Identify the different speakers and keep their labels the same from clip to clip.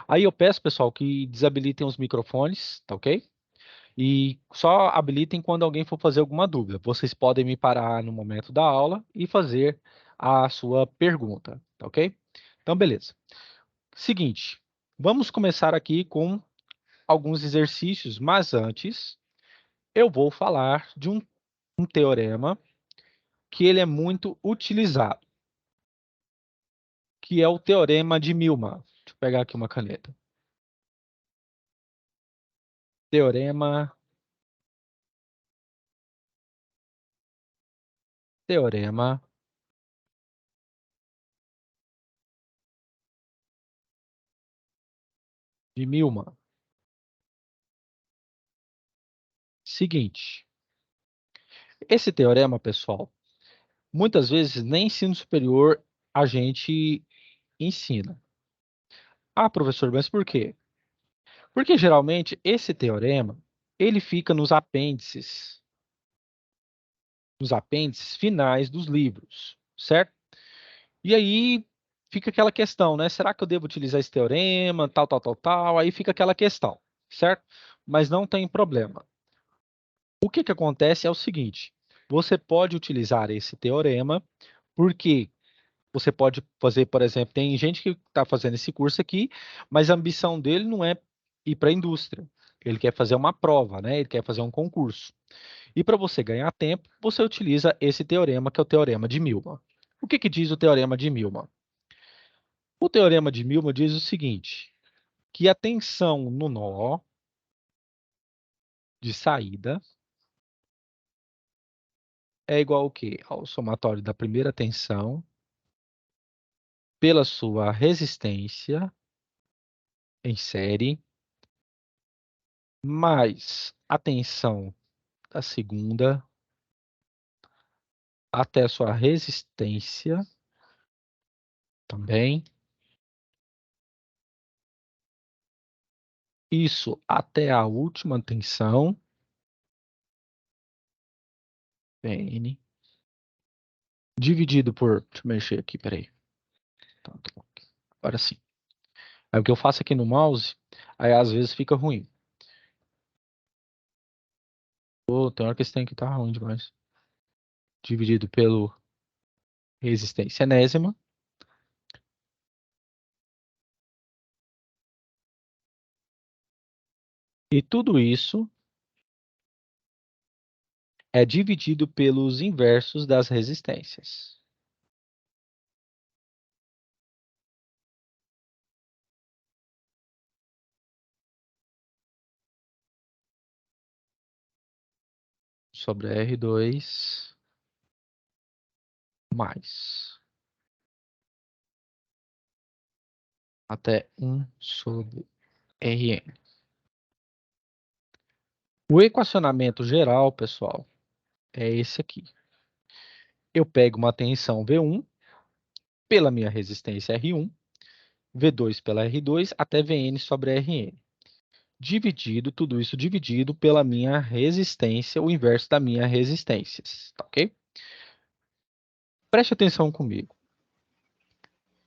Speaker 1: Aí eu peço, pessoal, que desabilitem os microfones, tá ok? E só habilitem quando alguém for fazer alguma dúvida. Vocês podem me parar no momento da aula e fazer a sua pergunta, tá ok? Então, beleza. Seguinte, vamos começar aqui com alguns exercícios, mas antes eu vou falar de um teorema que ele é muito utilizado, que é o teorema de Milman. Deixa eu pegar aqui uma caneta. Teorema, teorema de Milman. Seguinte, esse teorema, pessoal, muitas vezes nem ensino superior a gente ensina. Ah, professor, mas por quê? Porque geralmente esse teorema, ele fica nos apêndices finais dos livros, certo? E aí fica aquela questão, né? Será que eu devo utilizar esse teorema, tal, tal, tal, tal? Aí fica aquela questão, certo? Mas não tem problema. O que que acontece é o seguinte: você pode utilizar esse teorema, porque você pode fazer, por exemplo, tem gente que está fazendo esse curso aqui, mas a ambição dele não é ir para a indústria. Ele quer fazer uma prova, né? Ele quer fazer um concurso. E para você ganhar tempo, você utiliza esse teorema, que é o teorema de Milman. O que que diz o teorema de Milman? O teorema de Milman diz o seguinte, que a tensão no nó de saída é igual ao quê? Ao somatório da primeira tensão pela sua resistência em série, mais a tensão da segunda até a sua resistência também. Isso até a última tensão, Pn, dividido por... Deixa eu mexer aqui, peraí. Tá, tá bom. Agora sim. Aí o que eu faço aqui no mouse, aí às vezes fica ruim. Pô, tem hora que esse tem que estar ruim demais. Dividido pelo resistência enésima. E tudo isso é dividido pelos inversos das resistências. Sobre R2 mais. Até 1 sobre Rn. O equacionamento geral, pessoal, é esse aqui. Eu pego uma tensão V1 pela minha resistência R1, V2 pela R2, até Vn sobre Rn. Dividido, tudo isso dividido pela minha resistência, o inverso da minha resistência, tá ok? Preste atenção comigo.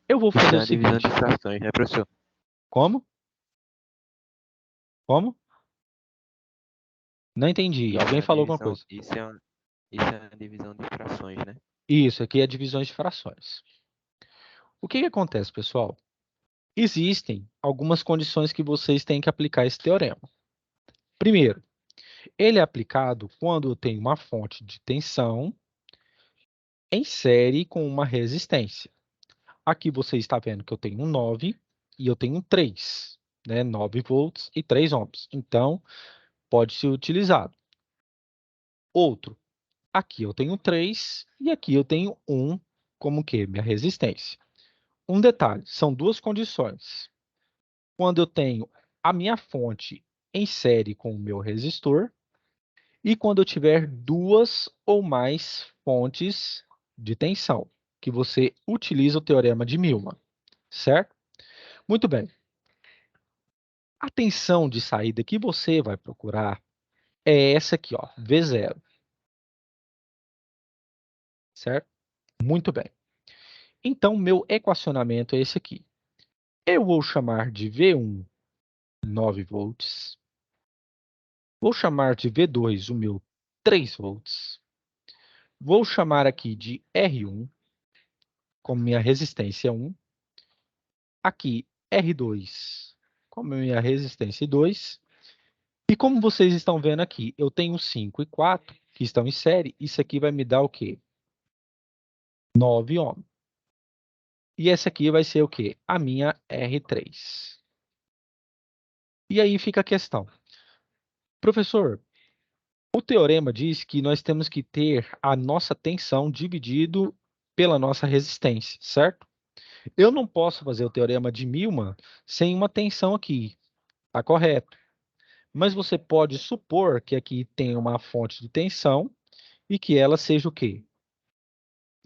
Speaker 1: Eu vou
Speaker 2: Isso
Speaker 1: fazer
Speaker 2: é
Speaker 1: o
Speaker 2: uma divisão
Speaker 1: seguinte.
Speaker 2: de frações, né, professor?
Speaker 1: Como? Como? Não entendi.
Speaker 2: Isso é
Speaker 1: Alguém
Speaker 2: uma
Speaker 1: falou alguma
Speaker 2: divisão,
Speaker 1: coisa.
Speaker 2: isso é uma divisão de frações, né?
Speaker 1: Isso aqui é divisões de frações. O que que acontece, pessoal? Existem algumas condições que vocês têm que aplicar esse teorema. Primeiro, ele é aplicado quando eu tenho uma fonte de tensão em série com uma resistência. Aqui você está vendo que eu tenho um 9 e eu tenho um 3, né? 9 volts e 3 ohms. Então, pode ser utilizado. Outro, aqui eu tenho 3 e aqui eu tenho 1 como que? Minha resistência. Um detalhe, são duas condições. Quando eu tenho a minha fonte em série com o meu resistor e quando eu tiver duas ou mais fontes de tensão, que você utiliza o teorema de Milman, certo? Muito bem. A tensão de saída que você vai procurar é essa aqui, ó, V0, certo? Muito bem. Então, meu equacionamento é esse aqui. Eu vou chamar de V1 9 volts. Vou chamar de V2 o meu 3 volts. Vou chamar aqui de R1, como minha resistência 1. Aqui, R2, como minha resistência 2. E como vocês estão vendo aqui, eu tenho 5 e 4 que estão em série. Isso aqui vai me dar o quê? 9 ohms. E essa aqui vai ser o quê? A minha R3. E aí fica a questão. Professor, o teorema diz que nós temos que ter a nossa tensão dividido pela nossa resistência, certo? Eu não posso fazer o teorema de Milman sem uma tensão aqui, tá correto? Mas você pode supor que aqui tem uma fonte de tensão e que ela seja o quê?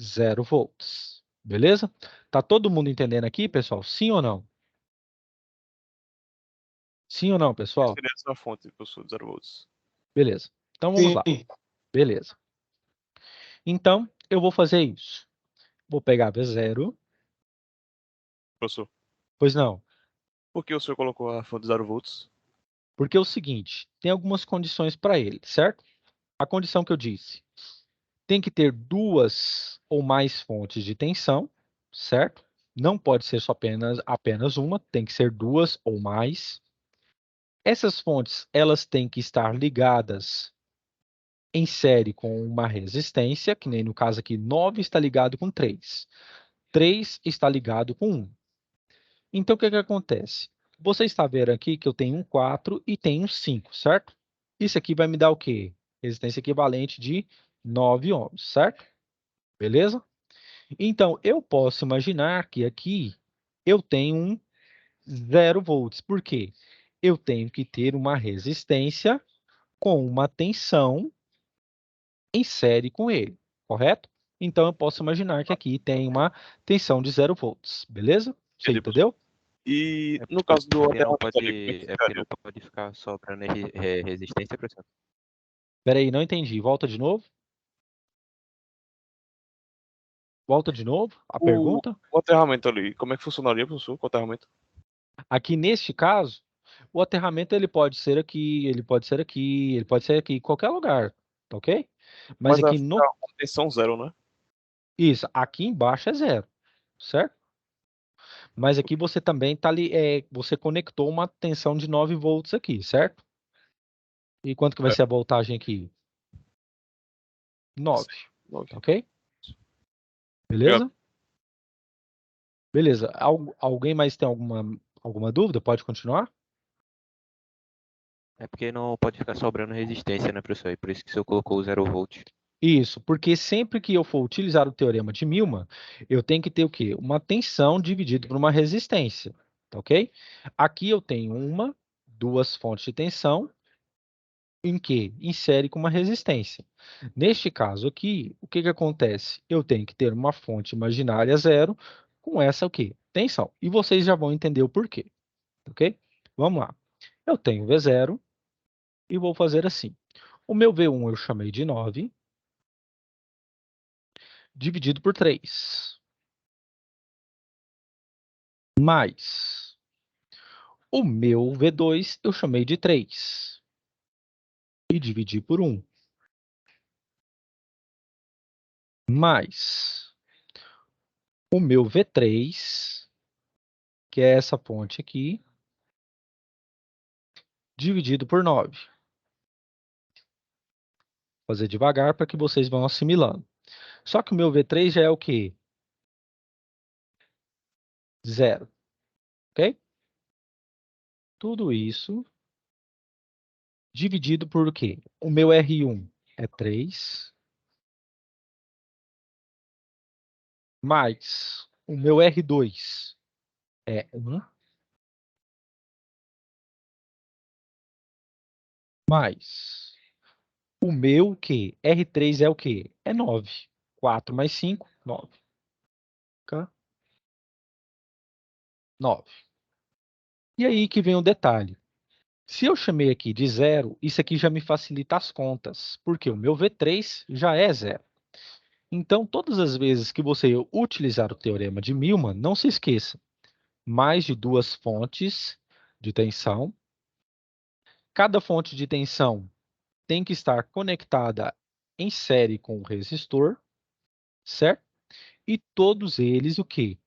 Speaker 1: 0 volts, beleza? Tá todo mundo entendendo aqui, pessoal? Sim ou não? Sim ou não, pessoal?
Speaker 3: Seria essa fonte, professor, de 0 volts.
Speaker 1: Beleza. Então vamos lá. Beleza. Então, eu vou fazer isso. Vou pegar V0.
Speaker 3: Professor,
Speaker 1: Pois não.
Speaker 3: por que o senhor colocou a fonte de 0 volts?
Speaker 1: Porque é o seguinte, tem algumas condições para ele, certo? A condição que eu disse, tem que ter duas ou mais fontes de tensão, certo? Não pode ser só apenas uma, tem que ser duas ou mais. Essas fontes, elas têm que estar ligadas em série com uma resistência, que nem no caso aqui, 9 está ligado com 3. 3 está ligado com 1. Então, o que acontece? Você está vendo aqui que eu tenho um 4 e tenho um 5, certo? Isso aqui vai me dar o quê? Resistência equivalente de 9 ohms, certo? Beleza? Então, eu posso imaginar que aqui eu tenho um 0 volts. Por quê? Eu tenho que ter uma resistência com uma tensão em série com ele, correto? Então, eu posso imaginar que aqui tem uma tensão de 0 volts, beleza? Você
Speaker 3: Entendi,
Speaker 1: entendeu?
Speaker 3: E
Speaker 2: É
Speaker 3: no caso do
Speaker 2: porque não
Speaker 3: aterramento ali, como é que
Speaker 2: pode, é porque
Speaker 3: ficaria?
Speaker 2: não pode ficar sobrando resistência, professor.
Speaker 1: Espera aí, não entendi. Volta de novo. Volta de novo a
Speaker 3: O,
Speaker 1: pergunta.
Speaker 3: o aterramento ali, como é que funcionaria, professor, com o aterramento?
Speaker 1: Aqui, neste caso, o aterramento ele pode ser aqui, ele pode ser aqui, ele pode ser aqui, em qualquer lugar, tá ok? Mas
Speaker 3: Mas vai
Speaker 1: aqui
Speaker 3: ficar
Speaker 1: no...
Speaker 3: uma tensão 0, né?
Speaker 1: Isso, aqui embaixo é 0, certo? Mas aqui você também tá ali, você conectou uma tensão de 9 volts aqui, certo? E quanto que vai
Speaker 3: É,
Speaker 1: ser a voltagem aqui? 9,
Speaker 3: 9.
Speaker 1: tá ok?
Speaker 3: Obrigado.
Speaker 1: Beleza? Beleza. Alguém mais tem alguma dúvida? Pode continuar?
Speaker 2: É porque não pode ficar sobrando resistência, né, professor? E por isso que o senhor colocou o 0 volt.
Speaker 1: Isso, porque sempre que eu for utilizar o teorema de Milman, eu tenho que ter o quê? Uma tensão dividida por uma resistência, tá ok? Aqui eu tenho uma, duas fontes de tensão, em que? Em série com uma resistência. Neste caso aqui, o que acontece? Eu tenho que ter uma fonte imaginária 0 com essa o quê? Tensão. E vocês já vão entender o porquê, ok? Vamos lá. Eu tenho V0 e vou fazer assim. O meu V1 eu chamei de 9, dividido por 3. Mais o meu V2 eu chamei de 3 e dividi por 1. Mais o meu V3, que é essa fonte aqui, dividido por 9. Vou fazer devagar para que vocês vão assimilando. Só que o meu V3 já é o quê? 0, ok? Tudo isso dividido por o quê? O meu R1 é 3, mais o meu R2 é 1, mais o meu que R3 é o quê? É 9. 4 mais 5, 9. Ok? 9. E aí que vem o detalhe. Se eu chamei aqui de 0, isso aqui já me facilita as contas, porque o meu V3 já é 0. Então, todas as vezes que você utilizar o teorema de Milman, não se esqueça. mais de 2 fontes de tensão. Cada fonte de tensão tem que estar conectada em série com o resistor, certo? E todos eles, o quê?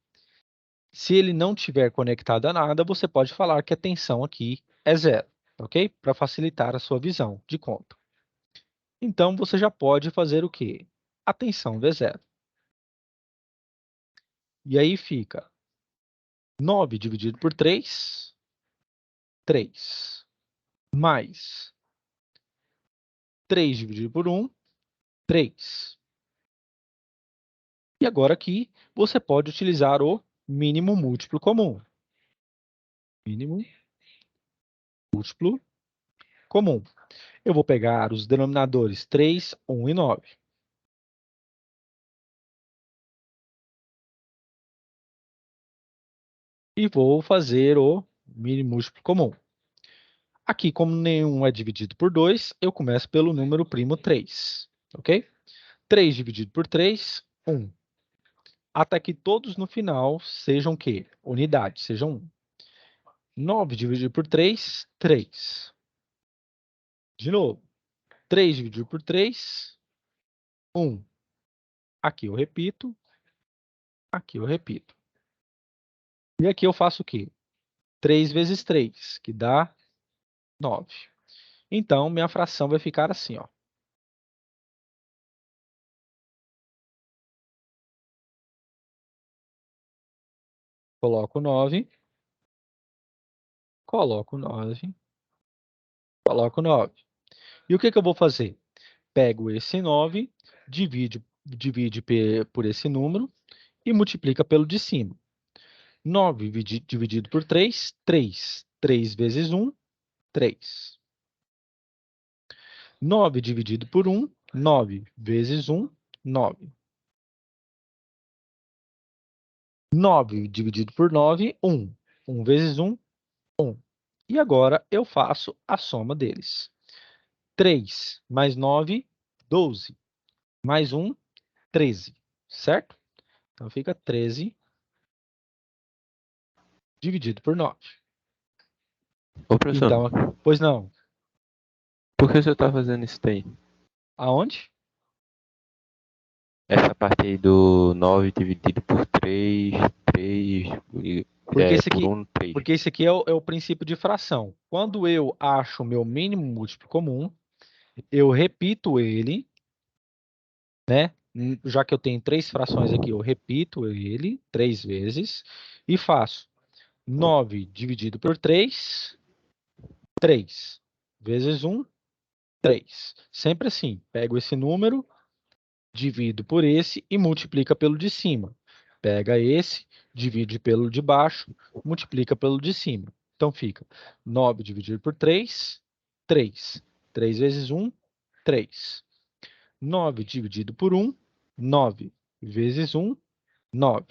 Speaker 1: Se ele não tiver conectado a nada, você pode falar que a tensão aqui é zero, ok? Para facilitar a sua visão de conta. Então, você já pode fazer o quê? A tensão V0. E aí fica 9 dividido por 3, 3. Mais 3 dividido por 1, 3. E agora aqui, você pode utilizar o mínimo múltiplo comum. Mínimo múltiplo comum. Eu vou pegar os denominadores 3, 1 e 9. E vou fazer o mínimo múltiplo comum. Aqui, como nenhum é dividido por 2, eu começo pelo número primo 3, ok? 3 dividido por 3, 1. Até que todos no final sejam o quê? Unidades, sejam 1. 9 dividido por 3, 3. De novo, 3 dividido por 3, 1. Aqui eu repito, aqui eu repito. E aqui eu faço o quê? 3 vezes 3, que dá 9. Então, minha fração vai ficar assim, ó. Coloco 9, coloco 9, coloco 9. E o que eu vou fazer? Pego esse 9, divide por esse número e multiplica pelo de cima. 9 dividido por 3, 3. 3 vezes 1, 3. 9 dividido por 1, 9 vezes 1, 9. 9 dividido por 9, 1. 1 vezes 1, 1. E agora eu faço a soma deles. 3 mais 9, 12. Mais 1, 13. Certo? Então fica 13 dividido por 9.
Speaker 2: Ô, professor,
Speaker 1: Então, pois não.
Speaker 2: por que o senhor tá fazendo isso daí?
Speaker 1: Aonde?
Speaker 2: Essa parte aí do 9 dividido por 3, 3,
Speaker 1: Porque esse
Speaker 2: por
Speaker 1: aqui,
Speaker 2: 1, 3.
Speaker 1: porque esse aqui é o princípio de fração. Quando eu acho o meu mínimo múltiplo comum, eu repito ele, né? Já que eu tenho 3 frações aqui, eu repito ele 3 vezes e faço 9 dividido por 3, 3. Vezes 1, 3. Sempre assim, pego esse número, divido por esse e multiplica pelo de cima. Pega esse, divide pelo de baixo, multiplica pelo de cima. Então fica 9 dividido por 3, 3. 3 vezes 1, 3. 9 dividido por 1, 9. Vezes 1, 9.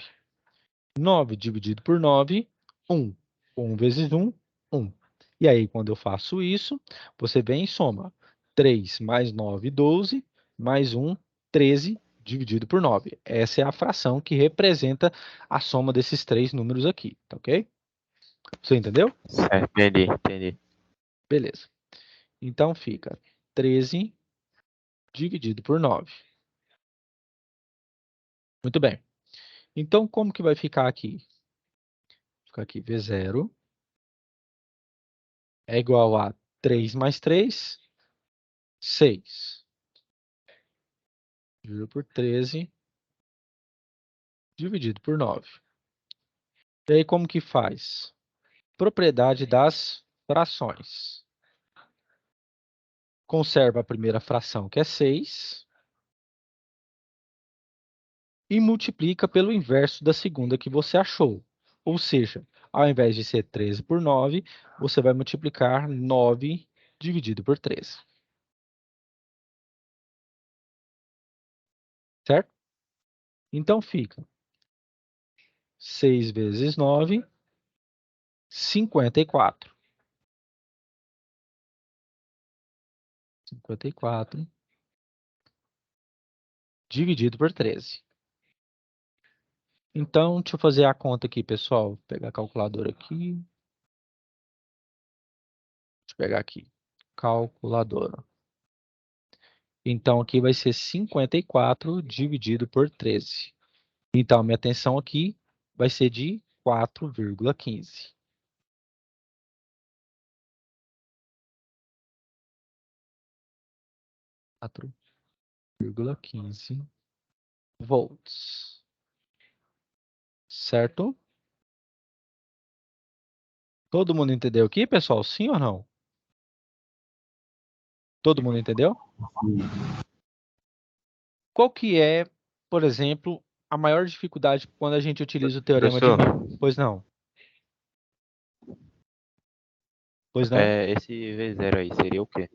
Speaker 1: 9 dividido por 9, 1. 1 vezes 1, 1. E aí, quando eu faço isso, você vem e soma. 3 mais 9, 12, mais 1, 13, dividido por 9. Essa é a fração que representa a soma desses 3 números aqui, tá ok? Você entendeu?
Speaker 2: Certo, entendi.
Speaker 1: Beleza. Então, fica 13 dividido por 9. Muito bem. Então, como que vai ficar aqui? Fica aqui V0 é igual a 3 mais 3, 6. Dividido por 13, dividido por 9. E aí, como que faz? Propriedade das frações. Conserva a primeira fração, que é 6, e multiplica pelo inverso da segunda que você achou. Ou seja, ao invés de ser 13 por 9, você vai multiplicar 9 dividido por 13. Certo? Então, fica 6 vezes 9, 54. 54 dividido por 13. Então, deixa eu fazer a conta aqui, pessoal. Vou pegar a calculadora aqui. Deixa eu pegar aqui. Calculadora. Então, aqui vai ser 54 dividido por 13. Então, minha tensão aqui vai ser de 4,15. 4,15 volts. Certo? Todo mundo entendeu aqui, pessoal? Sim ou não? Todo mundo entendeu? Qual que é, por exemplo, a maior dificuldade quando a gente utiliza o teorema de
Speaker 2: Professor,
Speaker 1: Milne? Pois não. Pois não?
Speaker 2: esse V0 aí seria o quê?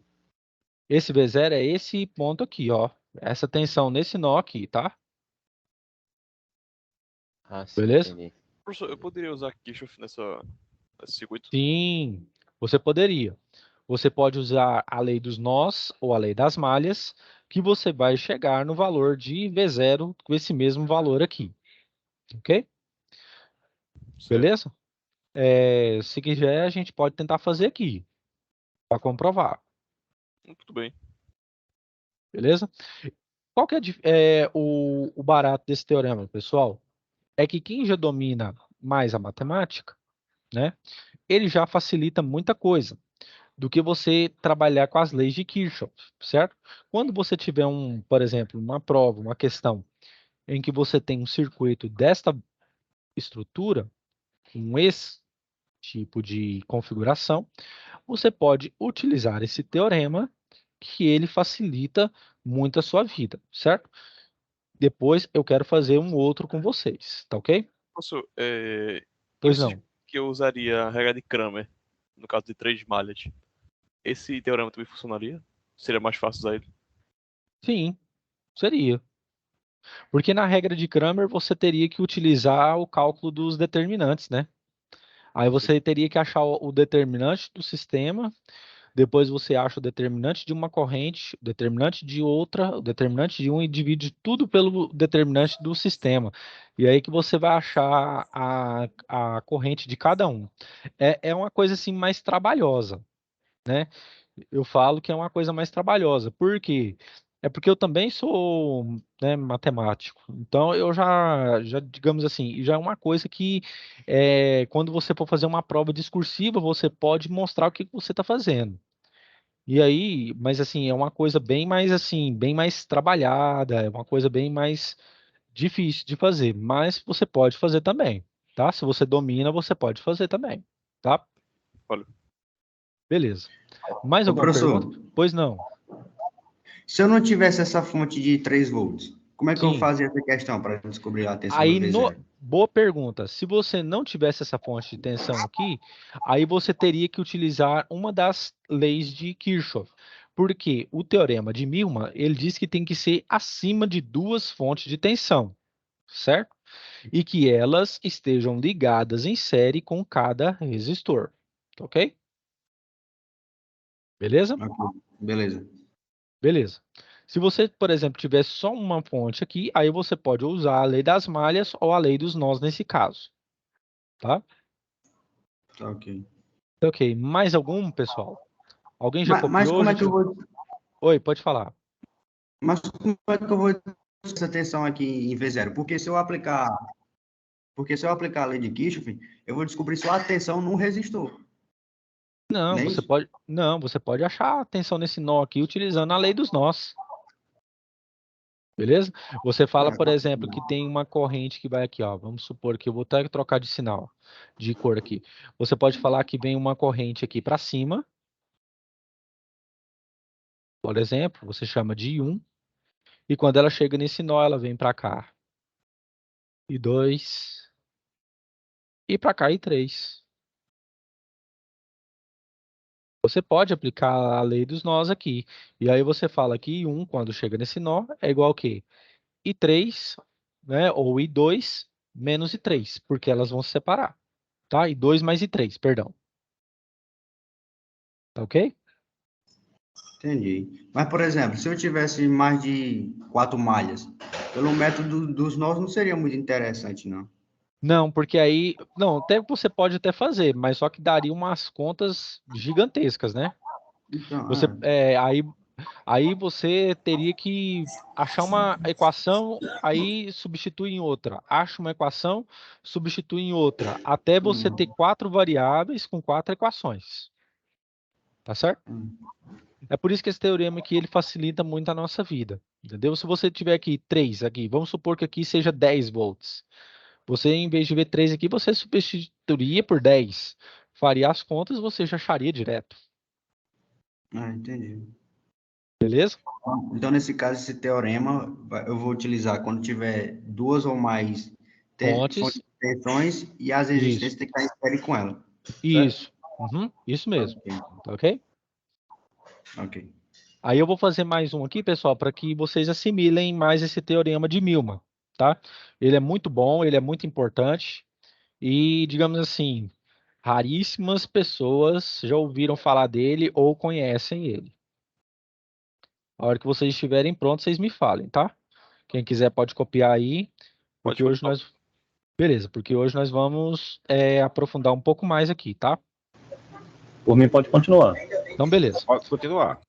Speaker 1: Esse V0 é esse ponto aqui, ó. Essa tensão nesse nó aqui, tá?
Speaker 2: Ah, sim,
Speaker 1: Beleza?
Speaker 2: entendi.
Speaker 3: Professor, eu poderia usar Kirchhoff nesse circuito?
Speaker 1: Sim, você poderia. Você pode usar a lei dos nós ou a lei das malhas, que você vai chegar no valor de V0 com esse mesmo valor aqui. Ok?
Speaker 3: Certo.
Speaker 1: Beleza? Se quiser, a gente pode tentar fazer aqui, para comprovar.
Speaker 3: Tudo bem.
Speaker 1: Beleza? Qual que o barato desse teorema, pessoal? É que quem já domina mais a matemática, né, ele já facilita muita coisa do que você trabalhar com as leis de Kirchhoff, certo? Quando você tiver por exemplo, uma prova, uma questão em que você tem um circuito desta estrutura, com esse tipo de configuração, você pode utilizar esse teorema que ele facilita muito a sua vida, certo? Depois eu quero fazer um outro com vocês, tá ok?
Speaker 3: Professor,
Speaker 1: Pois
Speaker 3: antes
Speaker 1: não.
Speaker 3: que eu usaria a regra de Kramer, no caso de 3 malhas, esse teorema também funcionaria? Seria mais fácil usar ele?
Speaker 1: Sim, seria. Porque na regra de Kramer você teria que utilizar o cálculo dos determinantes, né? Aí
Speaker 3: Sim.
Speaker 1: você teria que achar o determinante do sistema, depois você acha o determinante de uma corrente, o determinante de outra, o determinante de um e divide tudo pelo determinante do sistema. E aí que você vai achar a corrente de cada um. É uma coisa assim mais trabalhosa, né? Eu falo que é uma coisa mais trabalhosa. Por quê? É porque eu também sou, né, matemático. Então eu já, digamos assim, já é uma coisa que quando você for fazer uma prova discursiva, você pode mostrar o que você está fazendo. E aí, mas assim, é uma coisa bem mais assim, bem mais trabalhada, é uma coisa bem mais difícil de fazer, mas você pode fazer também, tá? Se você domina, você pode fazer também, tá?
Speaker 3: Olha,
Speaker 1: Beleza. Mais
Speaker 4: Ô,
Speaker 1: alguma pergunta?
Speaker 4: professor,
Speaker 1: Pois não.
Speaker 4: se eu não tivesse essa fonte de 3 volts, como é que eu
Speaker 1: Sim.
Speaker 4: fazia essa questão para descobrir a tensão do
Speaker 1: Aí,
Speaker 4: V0?
Speaker 1: boa pergunta. Se você não tivesse essa fonte de tensão aqui, aí você teria que utilizar uma das leis de Kirchhoff. Porque o teorema de Milman, ele diz que tem que ser acima de duas fontes de tensão, certo? E que elas estejam ligadas em série com cada resistor, ok? Beleza?
Speaker 4: Ok, beleza.
Speaker 1: Beleza. Se você, por exemplo, tivesse só uma fonte aqui, aí você pode usar a lei das malhas ou a lei dos nós nesse caso, tá?
Speaker 4: Tá ok.
Speaker 1: Ok, mais algum, pessoal? Alguém já
Speaker 4: Mas
Speaker 1: copiou?
Speaker 4: como é que eu vou,
Speaker 1: Oi, pode falar.
Speaker 4: mas como é que eu vou essa tensão aqui em V0? Porque se eu aplicar a lei de Kirchhoff, eu vou descobrir só a tensão num resistor,
Speaker 1: Não,
Speaker 4: não é
Speaker 1: você
Speaker 4: isso?
Speaker 1: pode, não, você pode achar a tensão nesse nó aqui utilizando a lei dos nós, beleza? Você fala,
Speaker 4: Ah,
Speaker 1: por
Speaker 4: tá.
Speaker 1: exemplo, que tem uma corrente que vai aqui, ó. Vamos supor que eu vou até trocar de sinal, de cor aqui. Você pode falar que vem uma corrente aqui para cima, por exemplo, você chama de I1, e quando ela chega nesse nó, ela vem para cá. I2, e para cá I3. Você pode aplicar a lei dos nós aqui. E aí você fala que I1, quando chega nesse nó, é igual a quê? I3, né? Ou I2 menos I3, porque elas vão se separar. Tá? I2 mais I3, perdão. Tá ok?
Speaker 4: Entendi. Mas, por exemplo, se eu tivesse mais de 4 malhas, Pelo método dos nós não seria muito interessante, não.
Speaker 1: Não, porque aí. Não, até você pode até fazer, mas só que daria umas contas gigantescas, né?
Speaker 4: Então,
Speaker 1: Você, aí você teria que achar uma equação, aí substitui em outra. Acha uma equação, substitui em outra. Até você ter 4 variáveis com 4 equações. Tá certo? É por isso que esse teorema aqui ele facilita muito a nossa vida. Entendeu? Se você tiver aqui 3 aqui, vamos supor que aqui seja 10 volts. Você, em vez de ver 3 aqui, você substituiria por 10. Faria as contas, você já acharia direto.
Speaker 4: entendi.
Speaker 1: Beleza?
Speaker 4: Então, nesse caso, esse teorema eu vou utilizar quando tiver duas ou mais fontes
Speaker 1: Fontes.
Speaker 4: de tensões e as
Speaker 1: Isso.
Speaker 4: resistências tem que estar em série com ela. Certo?
Speaker 1: Isso. Uhum, isso mesmo.
Speaker 4: Ok.
Speaker 1: Tá ok?
Speaker 4: Ok.
Speaker 1: Aí eu vou fazer mais um aqui, pessoal, para que vocês assimilem mais esse teorema de Milman, tá? Ele é muito bom, ele é muito importante e, digamos assim, raríssimas pessoas já ouviram falar dele ou conhecem ele. A hora que vocês estiverem prontos, vocês me falem, tá? Quem quiser pode copiar aí,
Speaker 3: Pode
Speaker 1: porque hoje
Speaker 3: continuar.
Speaker 1: nós... Beleza, porque hoje nós vamos aprofundar um pouco mais aqui, tá?
Speaker 5: Por mim, pode continuar.
Speaker 1: Então, beleza.
Speaker 6: Pode continuar.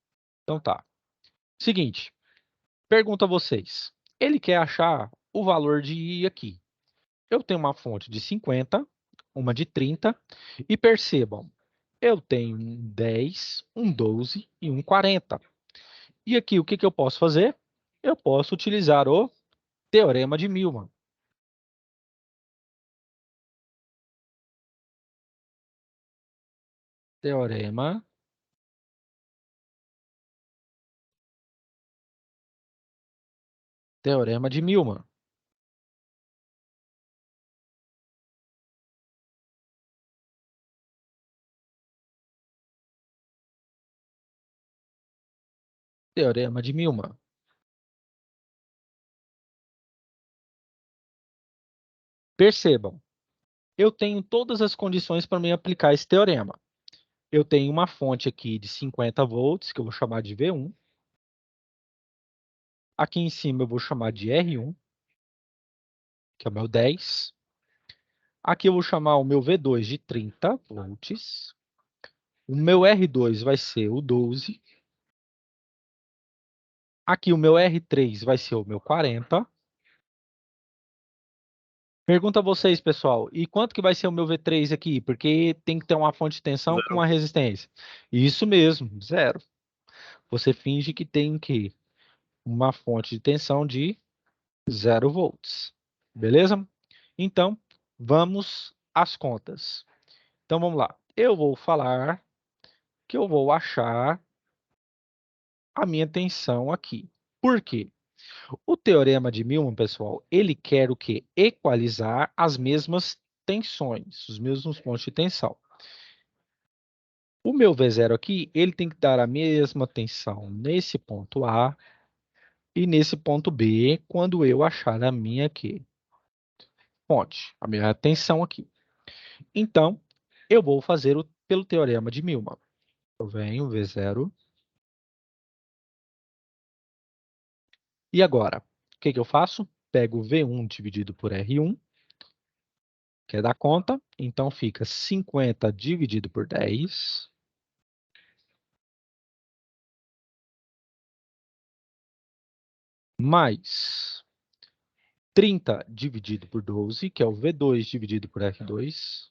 Speaker 1: Então tá. Seguinte, pergunto a vocês. Ele quer achar o valor de I aqui. Eu tenho uma fonte de 50, uma de 30, e percebam, eu tenho um 10, um 12 e um 40. E aqui, o que eu posso fazer? Eu posso utilizar o teorema de Milman. Teorema de Milman. Teorema de Milman. Percebam, eu tenho todas as condições para me aplicar esse teorema. Eu tenho uma fonte aqui de 50 volts, que eu vou chamar de V1. Aqui em cima eu vou chamar de R1, que é o meu 10. Aqui eu vou chamar o meu V2 de 30 volts. O meu R2 vai ser o 12. Aqui o meu R3 vai ser o meu 40. Pergunta a vocês, pessoal, e quanto que vai ser o meu V3 aqui? Porque tem que ter uma fonte de tensão com
Speaker 3: Zero.
Speaker 1: uma resistência. Isso mesmo, 0. Você finge que tem que uma fonte de tensão de 0 volts. Beleza? Então, vamos às contas. Então, vamos lá. Eu vou falar que eu vou achar a minha tensão aqui. Por quê? O teorema de Milman, pessoal, ele quer o quê? Equalizar as mesmas tensões, os mesmos pontos de tensão. O meu V0 aqui, ele tem que dar a mesma tensão nesse ponto A e nesse ponto B, quando eu achar a minha aqui, fonte, a minha tensão aqui. Então, eu vou fazer pelo teorema de Milman. Eu venho V0. E agora, o que eu faço? Pego V1 dividido por R1, que é da conta. Então, fica 50 dividido por 10. Mais 30 dividido por 12, que é o V2 dividido por R2.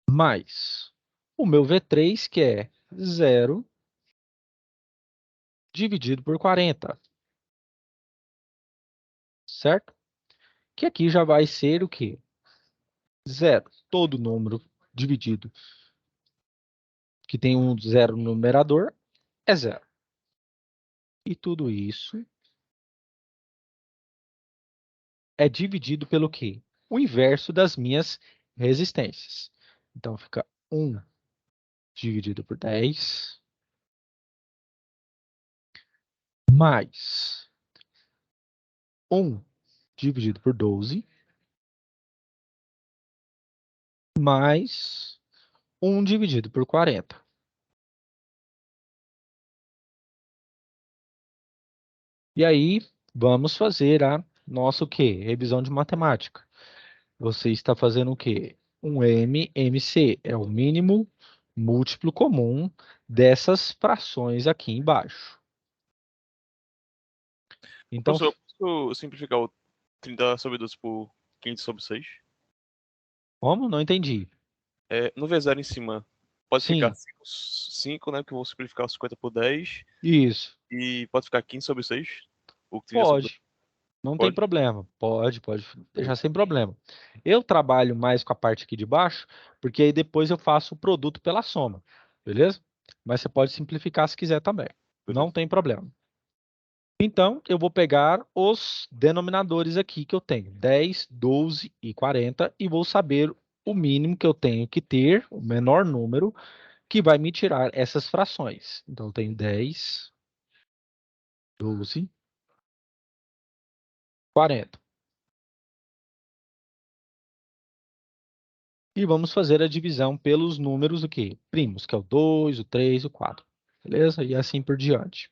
Speaker 1: Mais o meu V3, que é 0 dividido por 40. Certo? Que aqui já vai ser o quê? 0. Todo número dividido que tem um 0 no numerador é 0. E tudo isso é dividido pelo quê? O inverso das minhas resistências. Então, fica 1 dividido por 10, mais 1 dividido por 12, mais 1 dividido por 40. E aí, vamos fazer a nossa o quê? Revisão de matemática. Você está fazendo o quê? Um MMC, é o mínimo múltiplo comum dessas frações aqui embaixo. Então,
Speaker 3: Professor, posso simplificar o 30 sobre 12 por 15 sobre 6?
Speaker 1: como? Não entendi.
Speaker 3: No V0 em cima, pode ficar
Speaker 1: Sim,
Speaker 3: 5, né? Que eu vou simplificar o 50 por 10.
Speaker 1: isso.
Speaker 3: E pode ficar 15 sobre 6? O 30 sobre 12.
Speaker 1: Pode. Não tem
Speaker 3: Pode?
Speaker 1: problema. Pode deixar sem problema. Eu trabalho mais com a parte aqui de baixo, porque aí depois eu faço o produto pela soma. Beleza? Mas você pode simplificar se quiser também. Não
Speaker 3: Beleza.
Speaker 1: tem problema. Então, eu vou pegar os denominadores aqui que eu tenho, 10, 12 e 40, e vou saber o mínimo que eu tenho que ter, o menor número, que vai me tirar essas frações. Então, eu tenho 10, 12, 40. E vamos fazer a divisão pelos números aqui, primos, que é o 2, o 3, o 4. Beleza? E assim por diante.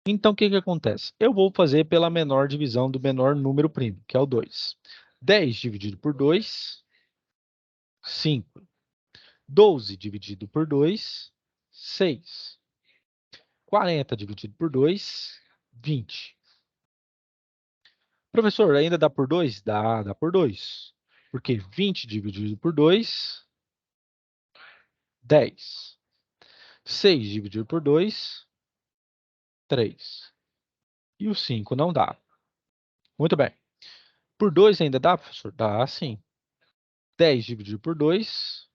Speaker 1: Então, o que que acontece? Eu vou fazer pela menor divisão do menor número primo, que é o 2. 10 dividido por 2, 5. 12 dividido por 2, 6. 40 dividido por 2, 20. Professor, ainda dá por 2? Dá por 2. Porque 20 dividido por 2, 10. 6 dividido por 2, 3. E o 5 não dá. Muito bem. Por 2 ainda dá, professor? Dá sim. 10 dividido por 2,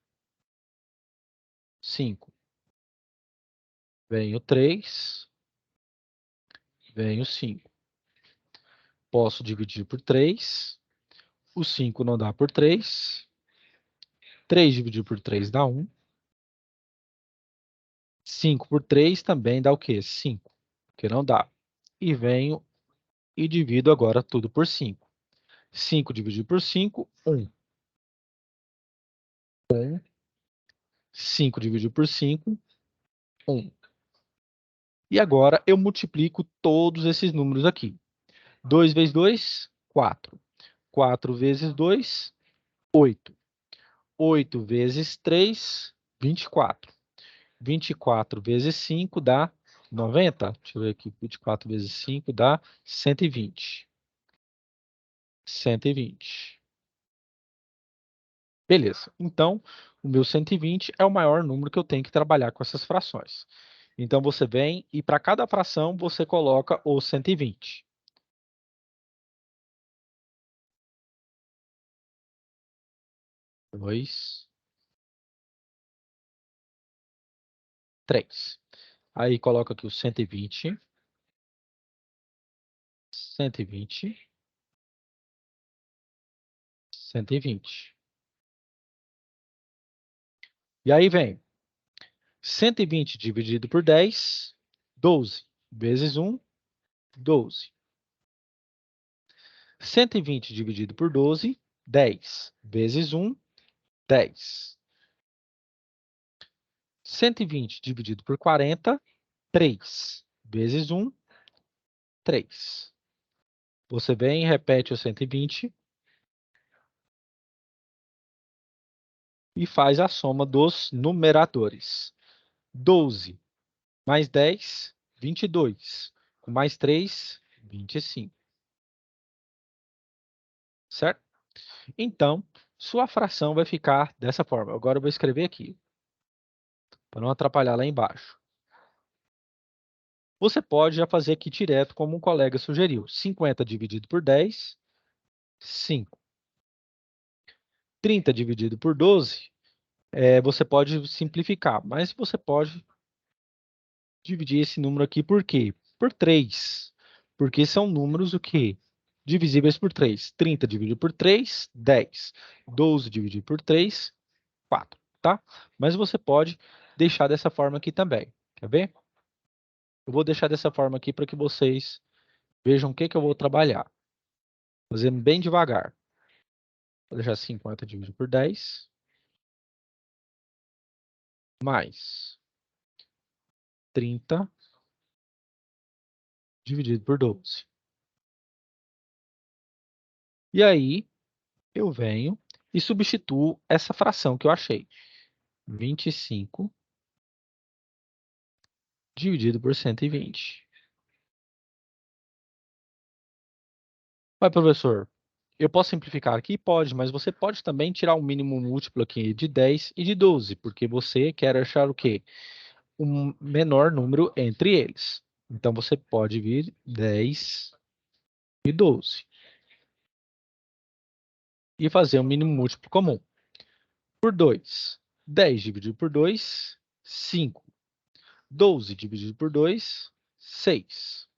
Speaker 1: 5. Vem o 3, vem o 5. Posso dividir por 3. O 5 não dá por 3. 3 dividido por 3 dá 1. 5 por 3 também dá o quê? 5. Que não dá. E venho e divido agora tudo por 5. 5 dividido por 5, 1. 5 dividido por 5, 1. E agora eu multiplico todos esses números aqui. 2 vezes 2, 4. 4 vezes 2, 8. 8 vezes 3, 24. 24 vezes 5 dá 90. Deixa eu ver aqui. 24 vezes 5 dá 120. 120. Beleza. Então, o meu 120 é o maior número que eu tenho que trabalhar com essas frações. Então, você vem e para cada fração você coloca o 120. 2, 3. Aí coloca aqui o 120. 120. 120. E aí vem 120 dividido por 10, 12. Vezes 1, 12. 120 dividido por 12, 10. Vezes 1, 10. 120 dividido por 40, 3. Vezes 1, 3. Você vem e repete o 120 e faz a soma dos numeradores. 12 mais 10, 22. Com mais 3, 25. Certo? Então, sua fração vai ficar dessa forma. Agora eu vou escrever aqui, para não atrapalhar lá embaixo. Você pode já fazer aqui direto, como um colega sugeriu. 50 dividido por 10, 5. 30 dividido por 12, você pode simplificar, mas você pode dividir esse número aqui por quê? Por 3. Porque são números o quê? Divisíveis por 3. 30 dividido por 3, 10. 12 dividido por 3, 4. Tá? Mas você pode deixar dessa forma aqui também. Quer ver? Eu vou deixar dessa forma aqui para que vocês vejam o que que eu vou trabalhar. Fazendo bem devagar. Vou deixar 50 dividido por 10. Mais 30 dividido por 12. E aí, eu venho e substituo essa fração que eu achei. 25 dividido por 120. Vai, professor, eu posso simplificar aqui? Pode, mas você pode também tirar o mínimo múltiplo aqui de 10 e de 12, porque você quer achar o quê? Um menor número entre eles. Então, você pode vir 10 e 12. E fazer um mínimo múltiplo comum. Por 2. 10 dividido por 2, 5. 12 dividido por 2, 6.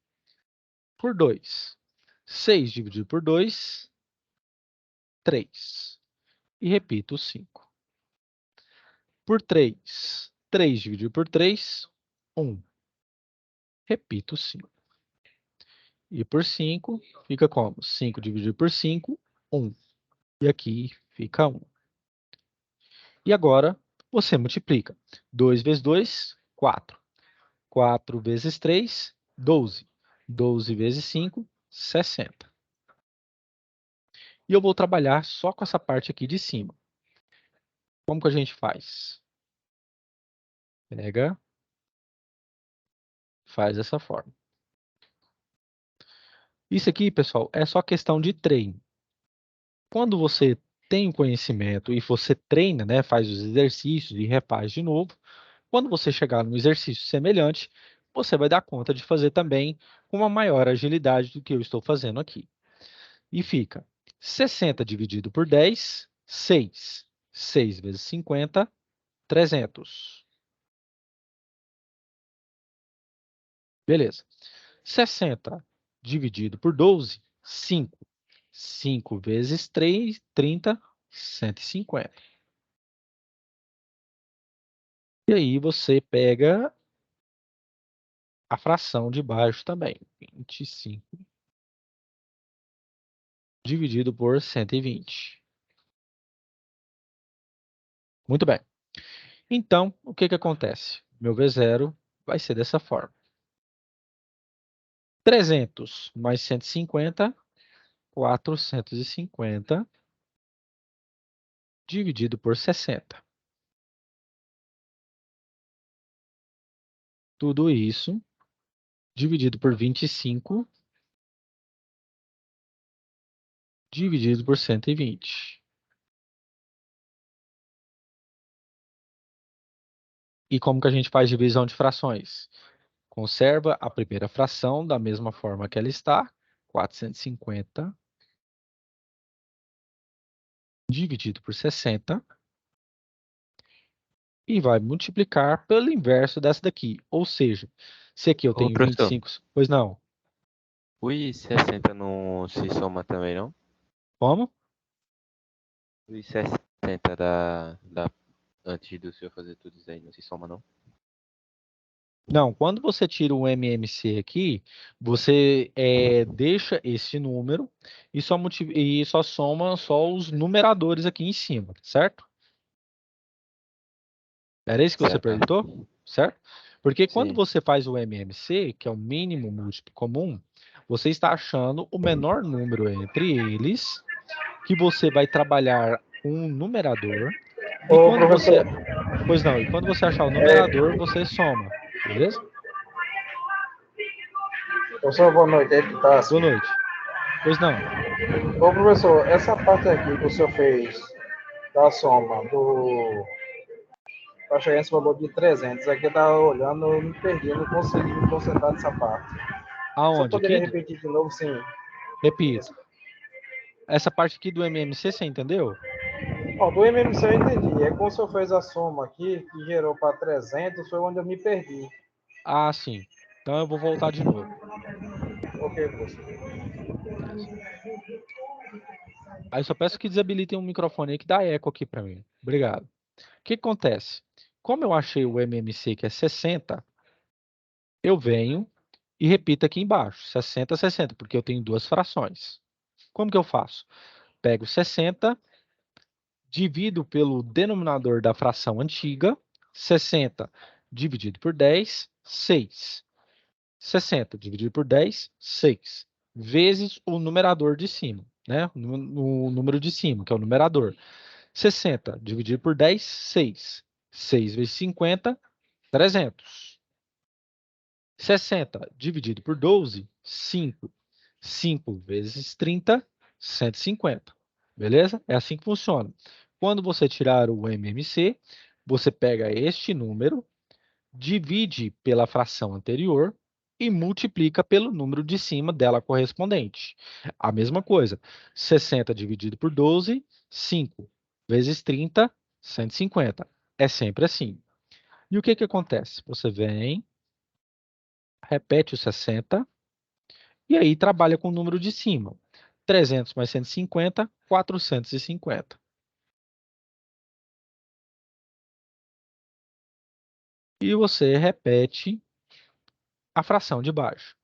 Speaker 1: Por 2. 6 dividido por 2, 3. E repito o 5. Por 3. 3 dividido por 3, 1. Repito o 5. E por 5, fica como? 5 dividido por 5, 1. E aqui fica 1. E agora, você multiplica. 2 vezes 2, 4. 4 vezes 3, 12. 12 vezes 5, 60. E eu vou trabalhar só com essa parte aqui de cima. Como que a gente faz? Pega, faz dessa forma. Isso aqui, pessoal, é só questão de treino. Quando você tem o conhecimento e você treina, né, faz os exercícios e refaz de novo, quando você chegar num exercício semelhante, você vai dar conta de fazer também com uma maior agilidade do que eu estou fazendo aqui. E fica 60 dividido por 10, 6. 6 vezes 50, 300. Beleza. 60 dividido por 12, 5. 5 vezes 3, 30, 150. E aí você pega a fração de baixo também. 25 dividido por 120. Muito bem. Então, o que que acontece? Meu V0 vai ser dessa forma. 300 mais 150, 450, dividido por 60. Tudo isso dividido por 25, dividido por 120. E como que a gente faz divisão de frações? Conserva a primeira fração da mesma forma que ela está, 450, dividido por 60, e vai multiplicar pelo inverso dessa daqui. Ou seja, se aqui eu
Speaker 2: Ô,
Speaker 1: tenho
Speaker 2: professor,
Speaker 1: 25... Pois não.
Speaker 2: o I60 não se soma também, não?
Speaker 1: Como?
Speaker 2: O I60 antes do senhor fazer tudo isso aí, não se soma, não?
Speaker 1: Não, quando você tira o MMC aqui, você deixa esse número e só soma só os numeradores aqui em cima, certo? Era isso que você
Speaker 2: Certo.
Speaker 1: perguntou? Certo? Porque quando
Speaker 2: Sim.
Speaker 1: você faz o MMC, que é o mínimo múltiplo comum, você está achando o menor número entre eles, que você vai trabalhar com um numerador, e
Speaker 6: Ô,
Speaker 1: quando você...
Speaker 6: professor,
Speaker 1: Pois não, e quando você achar o numerador, você soma, beleza?
Speaker 6: professor, boa noite, é
Speaker 1: Boa
Speaker 6: Epitácio.
Speaker 1: noite. Pois não.
Speaker 6: Ô, professor, essa parte aqui que o senhor fez da soma do... Para chegar nesse valor de 300, aqui eu estava olhando, eu me perdi, eu não consegui me concentrar nessa parte. O senhor
Speaker 1: Aonde?
Speaker 6: poderia
Speaker 1: Aqui?
Speaker 6: repetir de novo, sim?
Speaker 1: Repito. Essa parte aqui do MMC, você entendeu?
Speaker 6: Ó, do MMC eu entendi. É como o senhor fez a soma aqui, que gerou para 300, foi onde eu me perdi.
Speaker 1: Ah, sim. Então eu vou voltar de novo.
Speaker 6: Ok, professor.
Speaker 1: Beleza. Aí eu só peço que desabilitem o microfone aí que dá eco aqui para mim. Obrigado. O que acontece? Como eu achei o MMC que é 60, eu venho e repito aqui embaixo. 60, 60, porque eu tenho duas frações. Como que eu faço? Pego 60, divido pelo denominador da fração antiga. 60 dividido por 10, 6. 60 dividido por 10, 6. Vezes o numerador de cima, né? O número de cima, que é o numerador. 60 dividido por 10, 6. 6 vezes 50, 300. 60 dividido por 12, 5. 5 vezes 30, 150. Beleza? É assim que funciona. Quando você tirar o MMC, você pega este número, divide pela fração anterior e multiplica pelo número de cima dela correspondente. A mesma coisa. 60 dividido por 12, 5 vezes 30, 150. É sempre assim. E o que que acontece? Você vem, repete o 60 e aí trabalha com o número de cima. 300 mais 150, 450. E você repete a fração de baixo.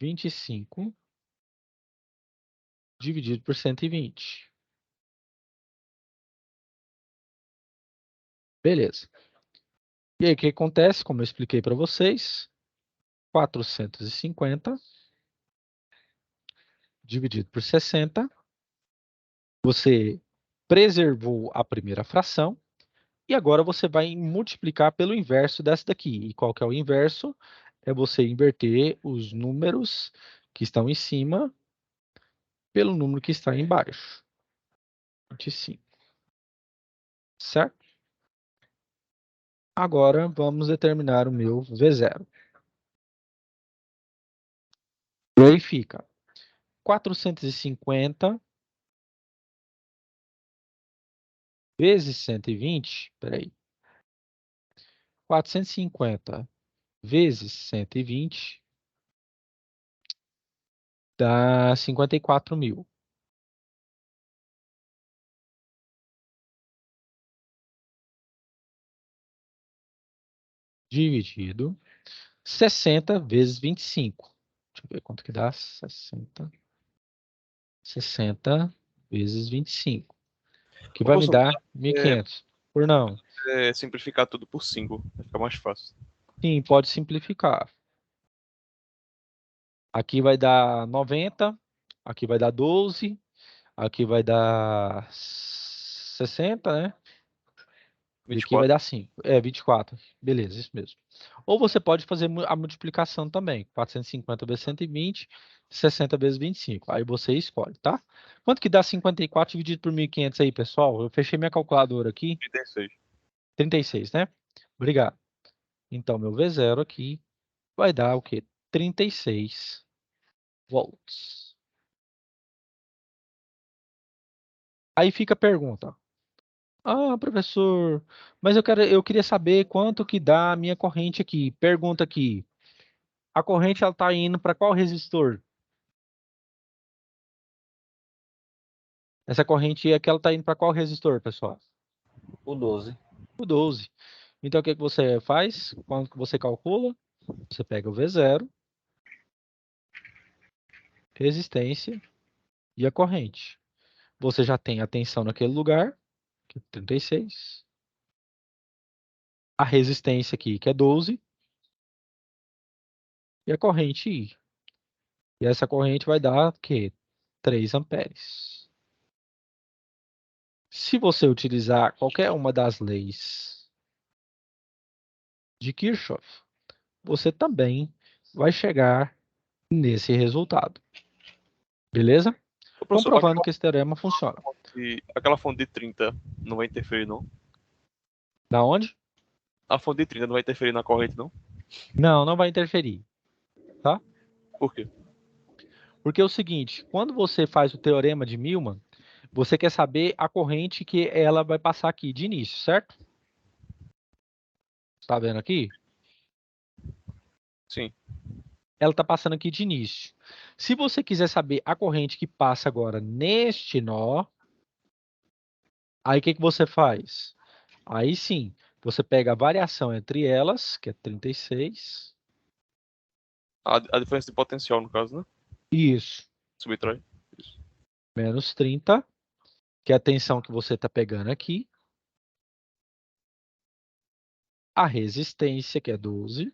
Speaker 1: 25 dividido por 120. Beleza. E aí, o que acontece? Como eu expliquei para vocês, 450 dividido por 60. Você preservou a primeira fração. E agora você vai multiplicar pelo inverso dessa daqui. E qual que é o inverso? É você inverter os números que estão em cima pelo número que está embaixo. 25. Certo? Agora vamos determinar o meu V0. E aí fica 450 vezes 120. Peraí. 450 vezes 120 dá 54.000. Dividido 60 vezes 25. Deixa eu ver quanto que dá. 60 vezes 25. Que
Speaker 3: Ô,
Speaker 1: vai me
Speaker 3: professor,
Speaker 1: dar 1.500. Por não.
Speaker 3: simplificar tudo por 5, vai ficar mais fácil.
Speaker 1: Sim, pode simplificar. Aqui vai dar 90. Aqui vai dar 12. Aqui vai dar 60, né? E aqui vai
Speaker 3: 24.
Speaker 1: dar 5. É, 24. Beleza, isso mesmo. Ou você pode fazer a multiplicação também. 450 vezes 120, 60 vezes 25. Aí você escolhe, tá? Quanto que dá 54 dividido por 1.500 aí, pessoal? Eu fechei minha calculadora aqui.
Speaker 3: 36.
Speaker 1: 36, né? Obrigado. Então, meu V0 aqui vai dar o quê? 36 volts. Aí fica a pergunta. Ah, professor, mas eu queria saber quanto que dá a minha corrente aqui. Pergunta aqui. A corrente ela está indo para qual resistor? Essa corrente aqui ela está indo para qual resistor, pessoal?
Speaker 5: O 12.
Speaker 1: O 12. Então o que que você faz? Quando que você calcula? Você pega o V0, resistência e a corrente. Você já tem a tensão naquele lugar, que é 36. A resistência aqui, que é 12. E a corrente I. E essa corrente vai dar o quê? 3 amperes. Se você utilizar qualquer uma das leis de Kirchhoff, você também vai chegar nesse resultado. Beleza?
Speaker 3: Ô, professor,
Speaker 1: Comprovando que esse teorema funciona.
Speaker 3: aquela fonte de 30 não vai interferir, não?
Speaker 1: Da onde?
Speaker 3: A fonte de 30 não vai interferir na corrente, não?
Speaker 1: Não, não vai interferir. Tá?
Speaker 3: Por quê?
Speaker 1: Porque é o seguinte, quando você faz o teorema de Millman, você quer saber a corrente que ela vai passar aqui de início, certo? Tá vendo aqui?
Speaker 3: Sim.
Speaker 1: Ela está passando aqui de início. Se você quiser saber a corrente que passa agora neste nó, aí o que que você faz? Aí sim, você pega a variação entre elas, que é 36.
Speaker 3: A diferença de potencial, no caso, né?
Speaker 1: Isso.
Speaker 3: Subtrai. Isso.
Speaker 1: Menos 30, que é a tensão que você está pegando aqui. A resistência, que é 12.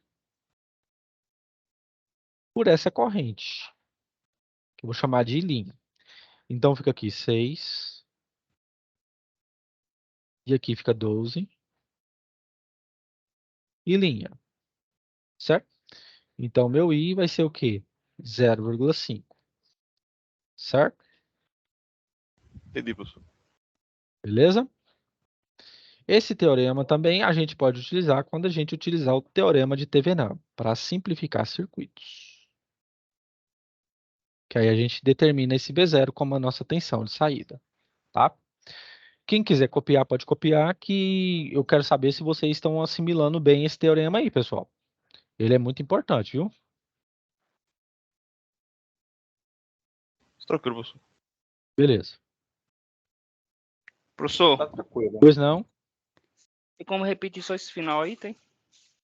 Speaker 1: por essa corrente, que eu vou chamar de linha. Então, fica aqui 6, e aqui fica 12, e linha, certo? Então, meu I vai ser o quê? 0,5, certo?
Speaker 3: Entendi, professor.
Speaker 1: Beleza? Esse teorema também a gente pode utilizar quando a gente utilizar o teorema de Thevenin para simplificar circuitos. Que aí a gente determina esse B0 como a nossa tensão de saída, tá? Quem quiser copiar, pode copiar, que eu quero saber se vocês estão assimilando bem esse teorema aí, pessoal. Ele é muito importante, viu?
Speaker 3: Tranquilo, professor.
Speaker 1: Beleza.
Speaker 7: Professor,
Speaker 6: Tá tranquilo.
Speaker 1: Pois não?
Speaker 7: tem como repetir só esse final aí, tem?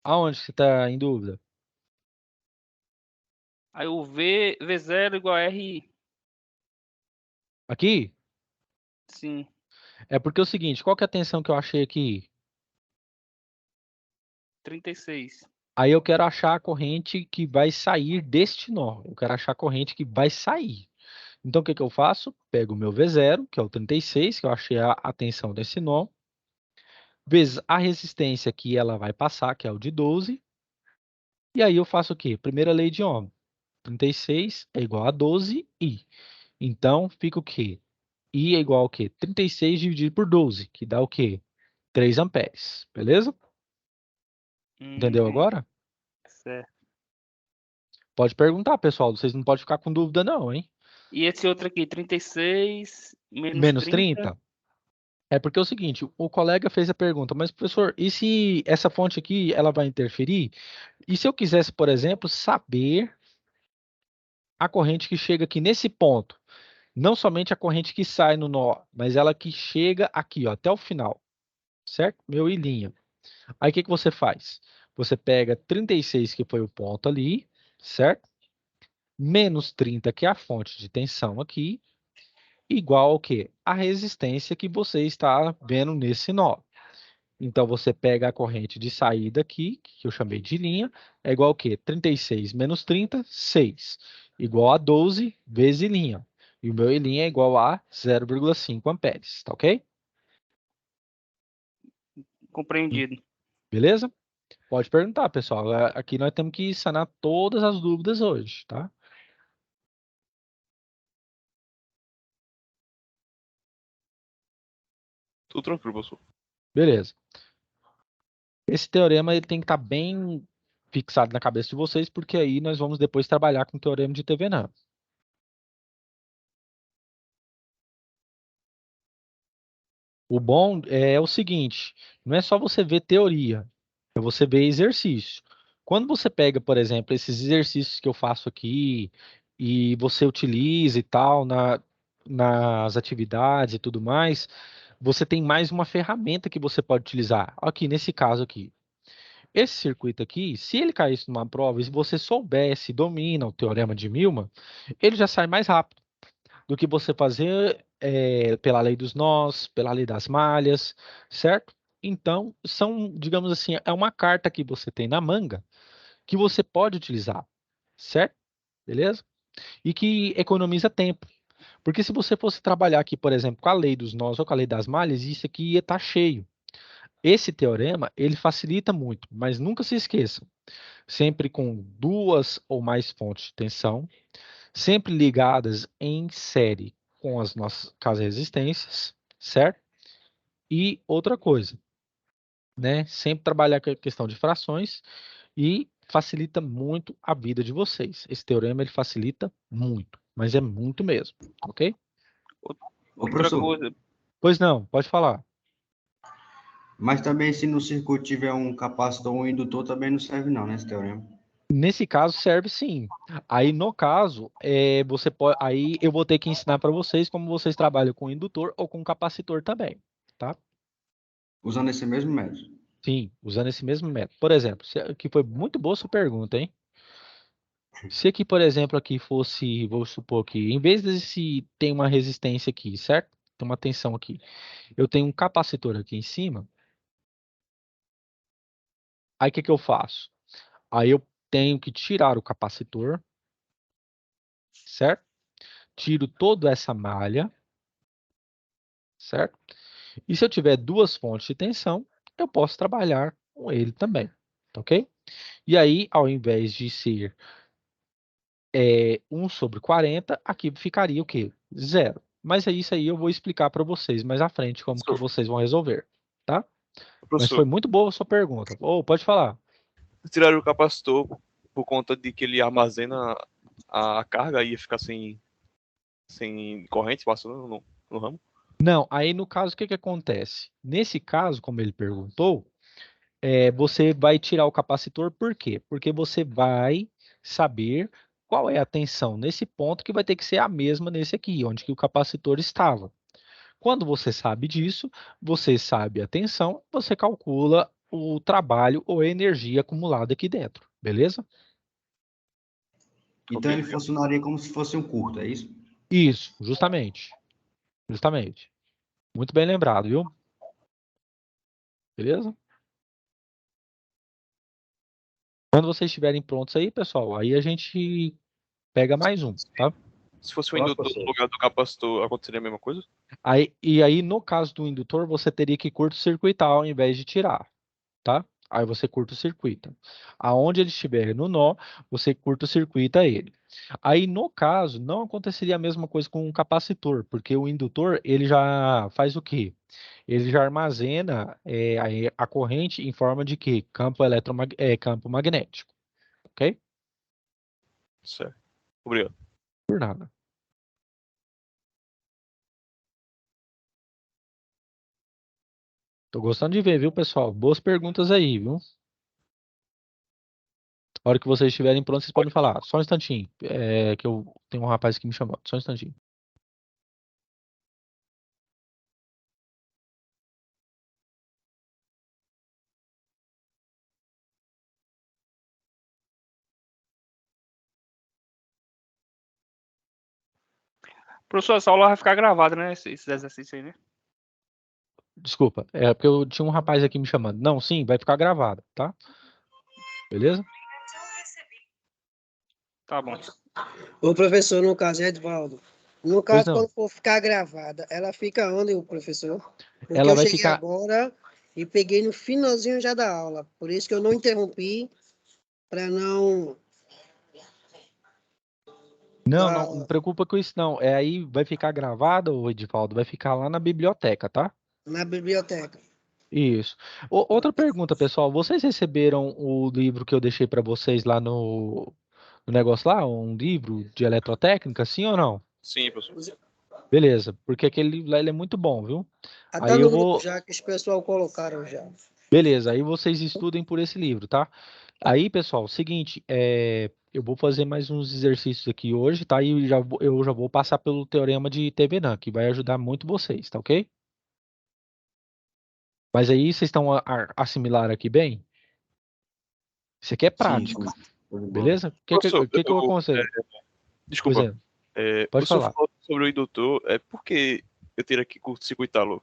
Speaker 1: Aonde você está em dúvida?
Speaker 7: Aí o V0 igual a R,
Speaker 1: Aqui?
Speaker 7: sim,
Speaker 1: É porque é o seguinte, qual que é a tensão que eu achei aqui?
Speaker 7: 36.
Speaker 1: Aí eu quero achar a corrente que vai sair deste nó. Eu quero achar a corrente que vai sair. Então, o que que eu faço? Pego o meu V0, que é o 36, que eu achei a tensão desse nó, vezes a resistência que ela vai passar, que é o de 12. E aí eu faço o quê? Primeira lei de Ohm. 36 é igual a 12I. Então, fica o quê? I é igual ao quê? 36 dividido por 12, que dá o quê? 3 amperes. Beleza? Entendeu
Speaker 7: Entendi.
Speaker 1: agora?
Speaker 7: Certo.
Speaker 1: Pode perguntar, pessoal. Vocês não podem ficar com dúvida não, hein?
Speaker 7: E esse outro aqui, 36 menos
Speaker 1: Menos
Speaker 7: 30.
Speaker 1: 30? É porque é o seguinte, o colega fez a pergunta, mas professor, e se essa fonte aqui, ela vai interferir? E se eu quisesse, por exemplo, saber a corrente que chega aqui nesse ponto? Não somente a corrente que sai no nó, mas ela que chega aqui, ó, até o final, certo? Meu I linha. Aí o que que você faz? Você pega 36, que foi o ponto ali, certo? Menos 30, que é a fonte de tensão aqui, igual ao quê? A resistência que você está vendo nesse nó. Então, você pega a corrente de saída aqui, que eu chamei de linha, é igual ao quê? 36 menos 30, 6. Igual a 12 vezes linha. E o meu I linha é igual a 0,5 amperes, tá ok?
Speaker 7: Compreendido.
Speaker 1: Beleza? Pode perguntar, pessoal. Aqui nós temos que sanar todas as dúvidas hoje, tá?
Speaker 3: Tudo tranquilo, professor.
Speaker 1: Beleza. Esse teorema ele tem que estar bem fixado na cabeça de vocês, porque aí nós vamos depois trabalhar com o teorema de Thevenin. O bom é o seguinte, não é só você ver teoria, é você ver exercício. Quando você pega, por exemplo, esses exercícios que eu faço aqui e você utiliza e tal nas atividades e tudo mais, você tem mais uma ferramenta que você pode utilizar. Aqui, nesse caso aqui. Esse circuito aqui, se ele caísse numa prova e se você soubesse, domina o teorema de Milman, ele já sai mais rápido do que você fazer pela lei dos nós, pela lei das malhas, certo? Então, são, digamos assim, é uma carta que você tem na manga que você pode utilizar, certo? Beleza? E que economiza tempo. Porque se você fosse trabalhar aqui, por exemplo, com a lei dos nós ou com a lei das malhas, isso aqui ia estar cheio. Esse teorema, ele facilita muito, mas nunca se esqueçam, sempre com duas ou mais fontes de tensão, sempre ligadas em série com as nossas resistências, certo? E outra coisa, né? Sempre trabalhar com a questão de frações e facilita muito a vida de vocês. Esse teorema ele facilita muito, mas é muito mesmo, ok?
Speaker 4: Ô,
Speaker 7: Outra
Speaker 4: professor,
Speaker 7: coisa,
Speaker 1: Pois não, pode falar.
Speaker 4: mas também se no circuito tiver um capacitor ou um indutor, também não serve não, né, esse teorema?
Speaker 1: Nesse caso serve sim. Aí no caso, você pode, aí eu vou ter que ensinar para vocês como vocês trabalham com indutor ou com capacitor também, tá?
Speaker 4: Usando esse mesmo método.
Speaker 1: Sim, usando esse mesmo método. Por exemplo, que foi muito boa sua pergunta, hein? Se aqui, por exemplo, aqui fosse, vou supor que, em vez desse tem uma resistência aqui, certo? Tem uma tensão aqui. Eu tenho um capacitor aqui em cima. Aí o que que eu faço? Aí eu tenho que tirar o capacitor, certo? Tiro toda essa malha, certo? E se eu tiver duas fontes de tensão, eu posso trabalhar com ele também, tá ok? E aí, ao invés de ser 1 sobre 40, aqui ficaria o quê? 0. Mas é isso aí, eu vou explicar para vocês mais à frente como que vocês vão resolver, tá? Mas foi
Speaker 3: Professor,
Speaker 1: muito boa a sua pergunta. Pode falar.
Speaker 3: tiraram o capacitor por conta de que ele armazena a carga e ia ficar sem corrente passando no ramo?
Speaker 1: Não, aí no caso, o que que acontece? Nesse caso, como ele perguntou, você vai tirar o capacitor por quê? Porque você vai saber qual é a tensão nesse ponto que vai ter que ser a mesma nesse aqui, onde que o capacitor estava. Quando você sabe disso, você sabe a tensão, você calcula o trabalho ou a energia acumulada aqui dentro, beleza?
Speaker 4: Então ele funcionaria como se fosse um curto, é isso?
Speaker 1: Isso, justamente. Justamente. Muito bem lembrado, viu? Beleza? Quando vocês estiverem prontos aí, pessoal, aí a gente pega mais um, tá?
Speaker 3: Se fosse o
Speaker 6: Pronto,
Speaker 3: indutor no
Speaker 6: professor.
Speaker 3: lugar do capacitor, aconteceria a mesma coisa?
Speaker 1: Aí, no caso do indutor, você teria que curto-circuitar ao invés de tirar, tá? Aí você curta-circuita. Aonde ele estiver no nó, você curta-circuita ele. Aí, no caso, não aconteceria a mesma coisa com o capacitor, porque o indutor, ele já faz o quê? Ele já armazena a corrente em forma de quê? Campo magnético, ok?
Speaker 3: Certo. Obrigado.
Speaker 1: Por nada. Tô gostando de ver, viu, pessoal? Boas perguntas aí, viu? A hora que vocês estiverem prontos, vocês podem falar. Só um instantinho, que eu tenho um rapaz que me chamou. Só um instantinho.
Speaker 7: Professor, essa aula vai ficar gravada, né? Esses exercícios aí, né?
Speaker 1: Desculpa, é porque eu tinha um rapaz aqui me chamando. Não, sim, vai ficar gravado, tá? Beleza?
Speaker 7: Tá bom.
Speaker 8: O professor, no caso, Edvaldo. No
Speaker 1: Pois
Speaker 8: caso,
Speaker 1: não.
Speaker 8: quando for ficar gravada, ela fica onde, o professor? Porque
Speaker 1: Ela
Speaker 8: eu
Speaker 1: vai
Speaker 8: cheguei
Speaker 1: ficar.
Speaker 8: agora e peguei no finalzinho já da aula. Por isso que eu não interrompi, para não
Speaker 1: Não,
Speaker 8: dar...
Speaker 1: não, não preocupa com isso, não. Aí vai ficar gravado, ô Edivaldo, vai ficar lá na biblioteca, tá?
Speaker 8: na biblioteca.
Speaker 1: Isso. Outra pergunta, pessoal. Vocês receberam o livro que eu deixei para vocês lá no negócio lá? Um livro de eletrotécnica, sim ou não?
Speaker 3: Sim, professor.
Speaker 1: Beleza, porque aquele livro lá ele é muito bom, viu?
Speaker 8: Até
Speaker 1: Aí eu
Speaker 8: no grupo
Speaker 1: vou.
Speaker 8: já, que os pessoal colocaram já.
Speaker 1: Beleza, aí vocês estudem por esse livro, tá? Aí, pessoal, seguinte, eu vou fazer mais uns exercícios aqui hoje, tá? E eu já vou passar pelo teorema de Thevenin, que vai ajudar muito vocês, tá ok? Mas aí vocês estão assimilar aqui bem? Isso aqui é
Speaker 4: Sim,
Speaker 1: prática,
Speaker 4: sim. Show de bola.
Speaker 1: beleza? O
Speaker 3: Professor,
Speaker 1: que eu aconselho? Pois
Speaker 3: desculpa.
Speaker 1: pode
Speaker 3: O senhor
Speaker 1: falar.
Speaker 3: falou sobre o indutor, por que eu teria que curto-circuitá-lo?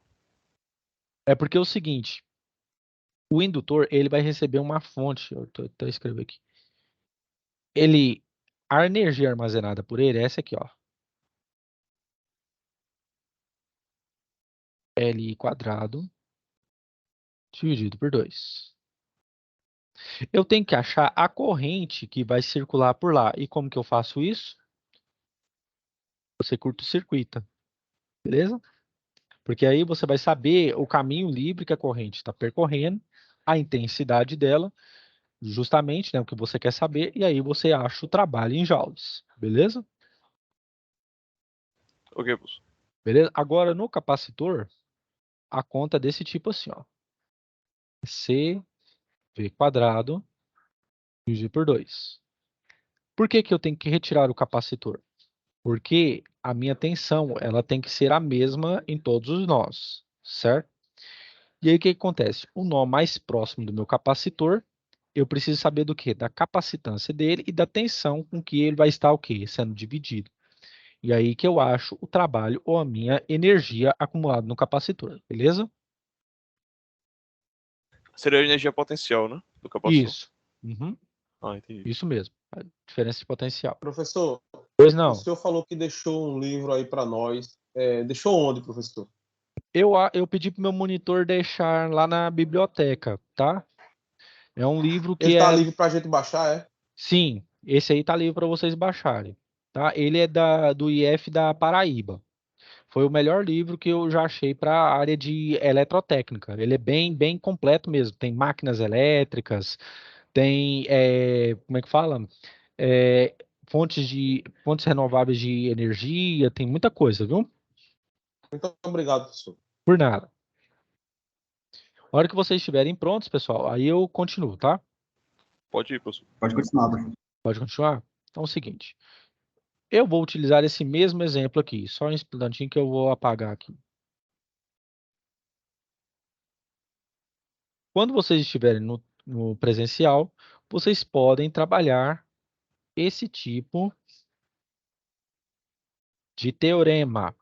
Speaker 1: É porque é o seguinte, o indutor, ele vai receber uma fonte, eu tô escrevendo aqui. A energia armazenada por ele é essa aqui, ó. Li quadrado dividido por 2. Eu tenho que achar a corrente que vai circular por lá. E como que eu faço isso? Você curto-circuita, beleza? Porque aí você vai saber o caminho livre que a corrente está percorrendo, a intensidade dela, justamente, né, o que você quer saber, e aí você acha o trabalho em joules, beleza?
Speaker 3: Ok, professor.
Speaker 1: Beleza? Agora, no capacitor, a conta é desse tipo assim, ó. CV quadrado dividido por 2. Por que que eu tenho que retirar o capacitor? Porque a minha tensão, ela tem que ser a mesma em todos os nós, certo? E aí o que que acontece? O nó mais próximo do meu capacitor, eu preciso saber do quê? Da capacitância dele e da tensão com que ele vai estar o quê? Sendo dividido. E aí que eu acho o trabalho ou a minha energia acumulada no capacitor, beleza?
Speaker 3: Seria a energia potencial, né? Do capacitor.
Speaker 1: Isso. Uhum.
Speaker 3: Ah, entendi.
Speaker 1: Isso mesmo. A diferença de potencial.
Speaker 6: Professor,
Speaker 1: Pois
Speaker 9: O
Speaker 1: não.
Speaker 9: senhor falou que deixou um livro aí para nós. Deixou onde, professor?
Speaker 1: Eu pedi pro meu monitor deixar lá na biblioteca, tá? É um livro
Speaker 9: Ele
Speaker 1: que
Speaker 9: está
Speaker 1: é...
Speaker 9: livre para a gente baixar, é?
Speaker 1: Sim, esse aí tá livre para vocês baixarem, tá? Ele é do IF da Paraíba. Foi o melhor livro que eu já achei para a área de eletrotécnica. Ele é bem completo mesmo. Tem máquinas elétricas, tem, como é que fala? É, fontes renováveis de energia, tem muita coisa, viu?
Speaker 9: Muito obrigado, professor.
Speaker 1: Por nada. A hora que vocês estiverem prontos, pessoal, aí eu continuo, tá?
Speaker 3: Pode ir, professor.
Speaker 4: Pode continuar, professor.
Speaker 1: Pode continuar? Então é o seguinte. Eu vou utilizar esse mesmo exemplo aqui, só um instantinho que eu vou apagar aqui. Quando vocês estiverem no presencial, vocês podem trabalhar esse tipo de teorema,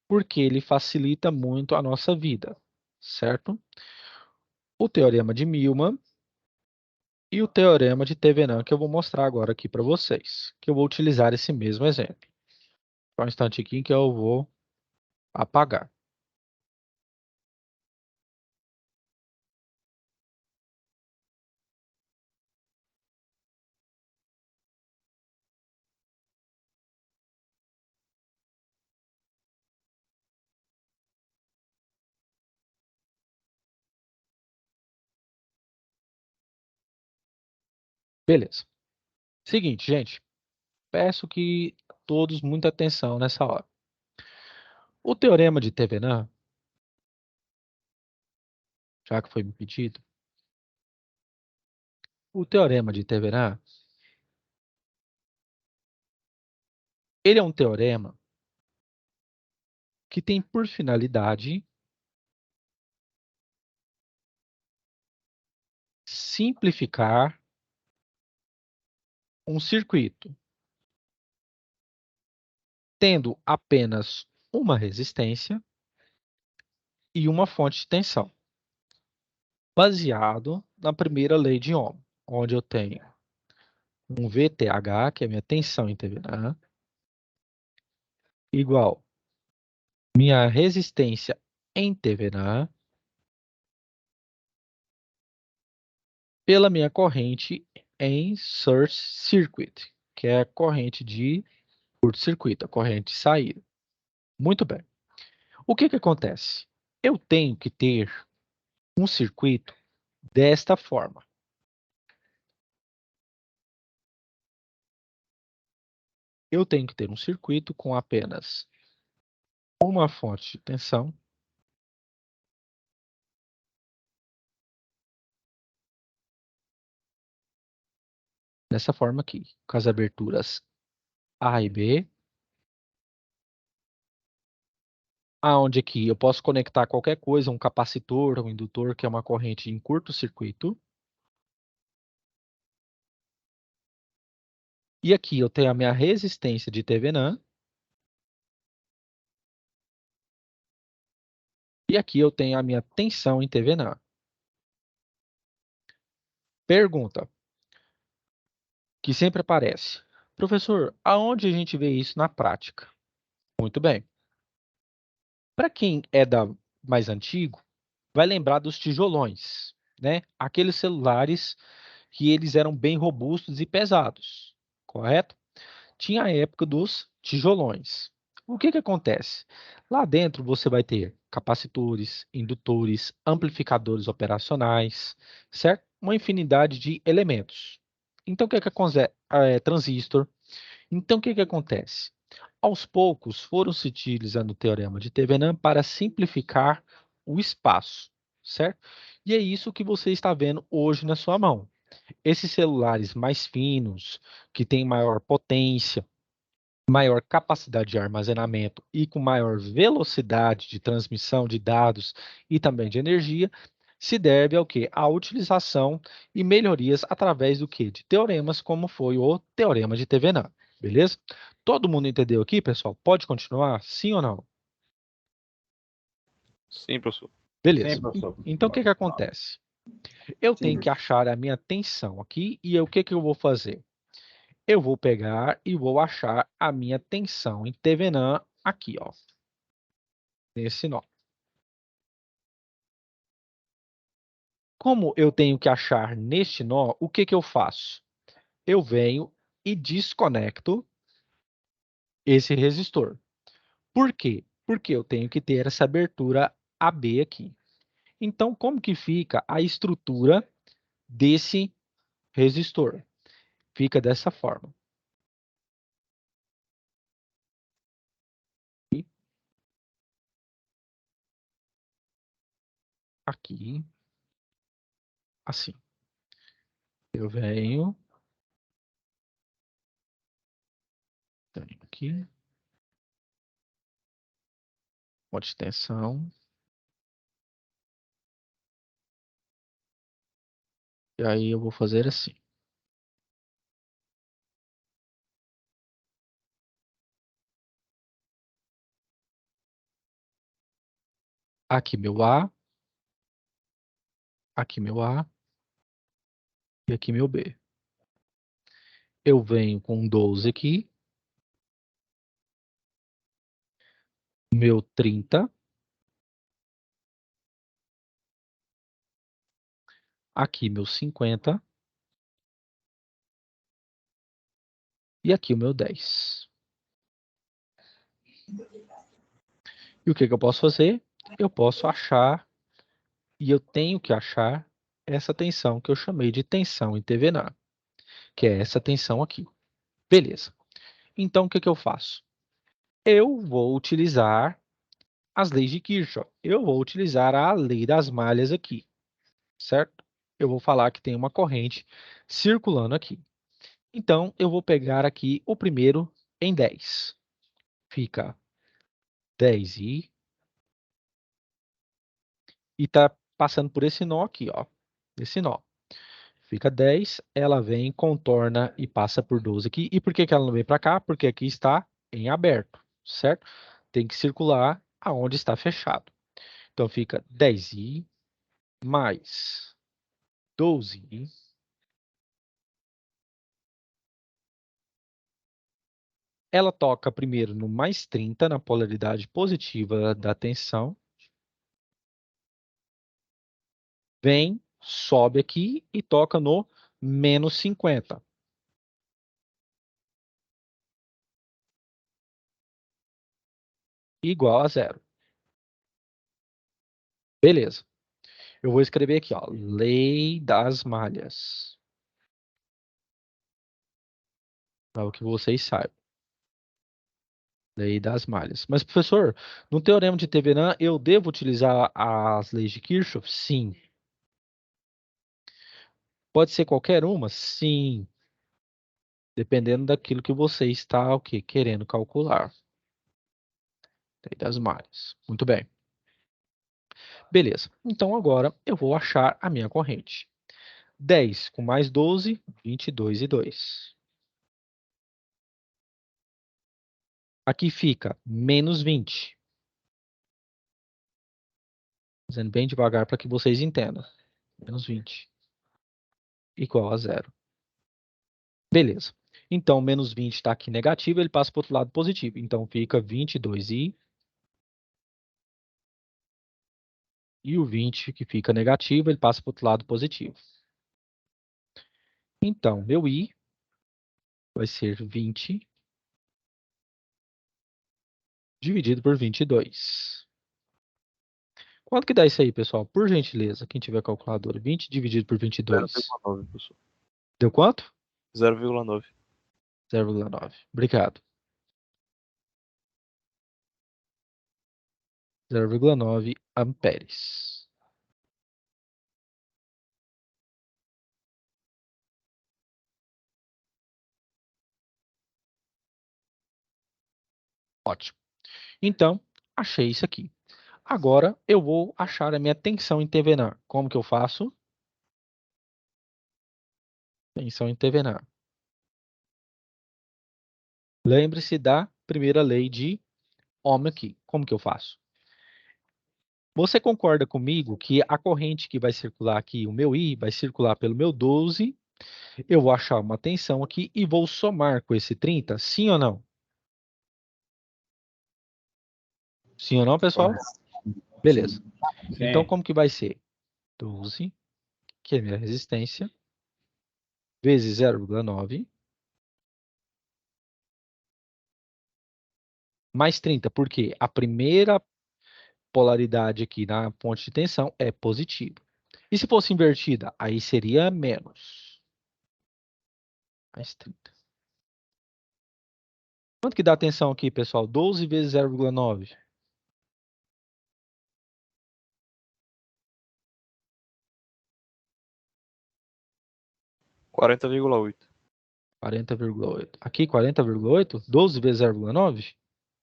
Speaker 1: porque ele facilita muito a nossa vida, certo? O teorema de Milman e o teorema de Thevenin, que eu vou mostrar agora aqui para vocês, que eu vou utilizar esse mesmo exemplo. Só um instante aqui que eu vou apagar. Beleza. Seguinte, gente. Peço que todos muita atenção nessa hora. O teorema de Thevenin, já que foi me pedido, o teorema de Thevenin, ele é um teorema que tem por finalidade simplificar um circuito, tendo apenas uma resistência e uma fonte de tensão, baseado na primeira lei de Ohm, onde eu tenho um VTH, que é a minha tensão em Thevenin, igual minha resistência em Thevenin pela minha corrente em Short Circuit, que é a corrente de curto-circuito, a corrente de saída. Muito bem. O que acontece? Eu tenho que ter um circuito desta forma. Eu tenho que ter um circuito com apenas uma fonte de tensão, dessa forma aqui, com as aberturas A e B, aonde aqui eu posso conectar qualquer coisa, um capacitor, um indutor, que é uma corrente em curto-circuito. E aqui eu tenho a minha resistência de Thevenin. E aqui eu tenho a minha tensão em Thevenin. Pergunta que sempre aparece. Professor, aonde a gente vê isso na prática? Muito bem. Para quem é mais antigo, vai lembrar dos tijolões, né? Aqueles celulares que eles eram bem robustos e pesados, correto? Tinha a época dos tijolões. O que acontece? Lá dentro você vai ter capacitores, indutores, amplificadores operacionais, certo? Uma infinidade de elementos. Então, o que acontece? Transistor. Então, o que acontece? Aos poucos, foram se utilizando o teorema de Thevenin para simplificar o espaço, certo? E é isso que você está vendo hoje na sua mão. Esses celulares mais finos, que têm maior potência, maior capacidade de armazenamento e com maior velocidade de transmissão de dados e também de energia, se deve ao quê? À utilização e melhorias através do quê? De teoremas, como foi o teorema de Thevenin, beleza? Todo mundo entendeu aqui, pessoal? Pode continuar? Sim ou não?
Speaker 3: Sim, professor.
Speaker 1: Beleza.
Speaker 5: Sim, professor.
Speaker 1: Então, o que acontece? Eu tenho que achar a minha tensão aqui e o que eu vou fazer? eu vou pegar e vou achar a minha tensão em Tvenan aqui, ó, nesse nó. Como eu tenho que achar neste nó, o que que eu faço? Eu venho e desconecto esse resistor. Por quê? Porque eu tenho que ter essa abertura AB aqui. Então, como que fica a estrutura desse resistor? Fica dessa forma. Aqui, assim. Eu venho aqui, ponto de tensão. E aí eu vou fazer assim. Aqui meu A, aqui meu A e aqui meu B. Eu venho com 12 aqui, meu 30, aqui meu 50 e aqui o meu 10. E o que que eu posso fazer? Eu posso achar, e eu tenho que achar, essa tensão que eu chamei de tensão em Tvenan, que é essa tensão aqui. Beleza. Então, o que que eu faço? Eu vou utilizar as leis de Kirchhoff. Eu vou utilizar a lei das malhas aqui, certo? Eu vou falar que tem uma corrente circulando aqui. Então, eu vou pegar aqui o primeiro em 10. Fica 10i. E tá passando por esse nó aqui, ó. Esse nó. Fica 10, ela vem, contorna e passa por 12 aqui. E por que que ela não vem para cá? Porque aqui está em aberto, certo? Tem que circular aonde está fechado. Então, fica 10i mais 12i. Ela toca primeiro no mais 30, na polaridade positiva da tensão. Vem, sobe aqui e toca no menos 50. Igual a zero. Beleza. Eu vou escrever aqui, ó, lei das malhas. Para que vocês saibam. Lei das malhas. Mas, professor, no teorema de Thevenin, eu devo utilizar as leis de Kirchhoff? Sim. Pode ser qualquer uma? Sim. Dependendo daquilo que você está, o quê? Querendo calcular. Lei das malhas. Muito bem. Beleza. Então, agora eu vou achar a minha corrente. 10 com mais 12, 22 e 2. Aqui fica menos 20. Fazendo bem devagar para que vocês entendam. Menos 20. Igual a zero. Beleza. Então, menos 20 está aqui negativo, ele passa para o outro lado positivo. Então, fica 22i. E o 20 que fica negativo, ele passa para o outro lado positivo. Então, meu i vai ser 20 dividido por 22. Quanto que dá isso aí, pessoal? Por gentileza, quem tiver calculadora. 20 dividido por 22.
Speaker 3: 0,9, professor.
Speaker 1: Deu quanto?
Speaker 3: 0,9.
Speaker 1: 0,9. Obrigado. 0,9 amperes. Ótimo. Então, achei isso aqui. Agora, eu vou achar a minha tensão em Thevenin. Como que eu faço? Tensão em Thevenin. Lembre-se da primeira lei de Ohm aqui. Como que eu faço? Você concorda comigo que a corrente que vai circular aqui, o meu I, vai circular pelo meu 12 Eu vou achar uma tensão aqui e vou somar com esse 30, sim ou não? Sim ou não, pessoal? Beleza. Então, como que vai ser? 12, que é a minha resistência, vezes 0,9, mais 30, porque a primeira polaridade aqui na fonte de tensão é positiva. E se fosse invertida? Aí seria menos. Mais 30. Quanto que dá a tensão aqui, pessoal? 12 vezes 0,9.
Speaker 3: 40,8.
Speaker 1: 40,8. Aqui, 40,8? 12 vezes 0,9?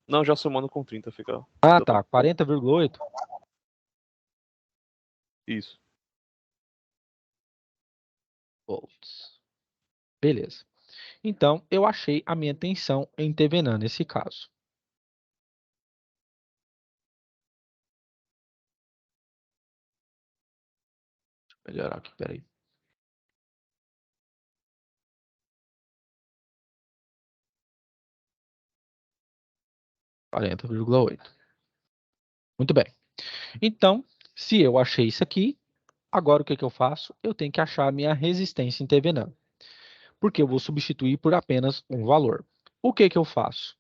Speaker 3: Não, já somando com 30 fica.
Speaker 1: Ah, tá. 40,8.
Speaker 3: Isso.
Speaker 1: Volts. Beleza. Então, eu achei a minha tensão em TVNAN nesse caso. Deixa eu melhorar aqui, peraí. (40,8). Muito bem. Então, se eu achei isso aqui, agora o que que eu faço? Eu tenho que achar a minha resistência em TVNAN. Porque eu vou substituir por apenas um valor. O que que eu faço?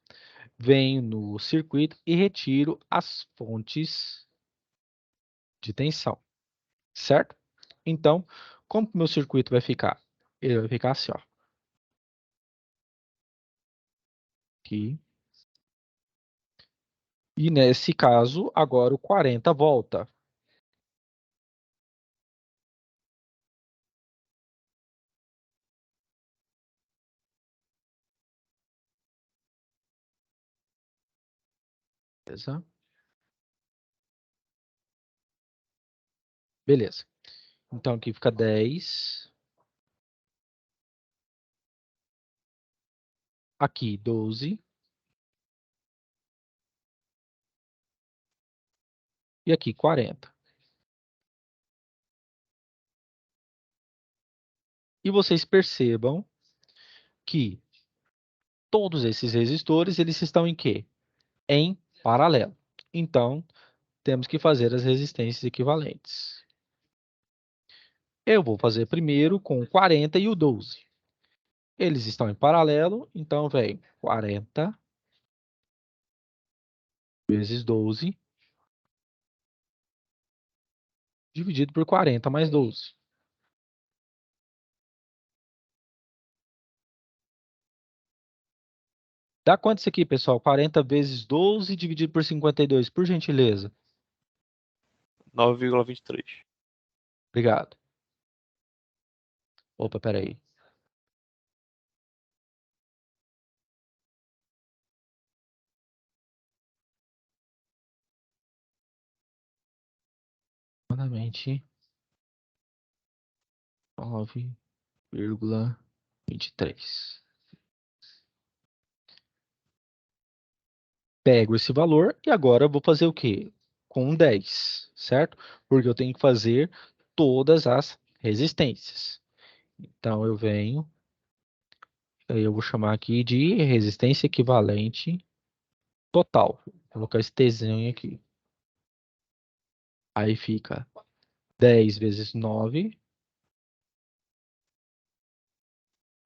Speaker 1: Venho no circuito e retiro as fontes de tensão, certo? Então, como que o meu circuito vai ficar? Ele vai ficar assim, ó. Aqui. E nesse caso, agora o 40 volta. Beleza? Beleza. Então aqui fica 10. Aqui 12. E aqui 40. E vocês percebam que todos esses resistores, eles estão em quê? Em paralelo. Então, temos que fazer as resistências equivalentes. Eu vou fazer primeiro com o 40 e o 12. Eles estão em paralelo, então vem 40 vezes 12 dividido por 40 mais 12. Dá quanto isso aqui, pessoal? 40 vezes 12 dividido por 52, por gentileza.
Speaker 3: 9,23.
Speaker 1: Obrigado. Opa, peraí. Exatamente 9,23. Pego esse valor e agora eu vou fazer o quê? Com 10, certo? Porque eu tenho que fazer todas as resistências. Então, eu venho, aí eu vou chamar aqui de resistência equivalente total. Vou colocar esse Tzinho aqui. Aí fica 10 vezes 9,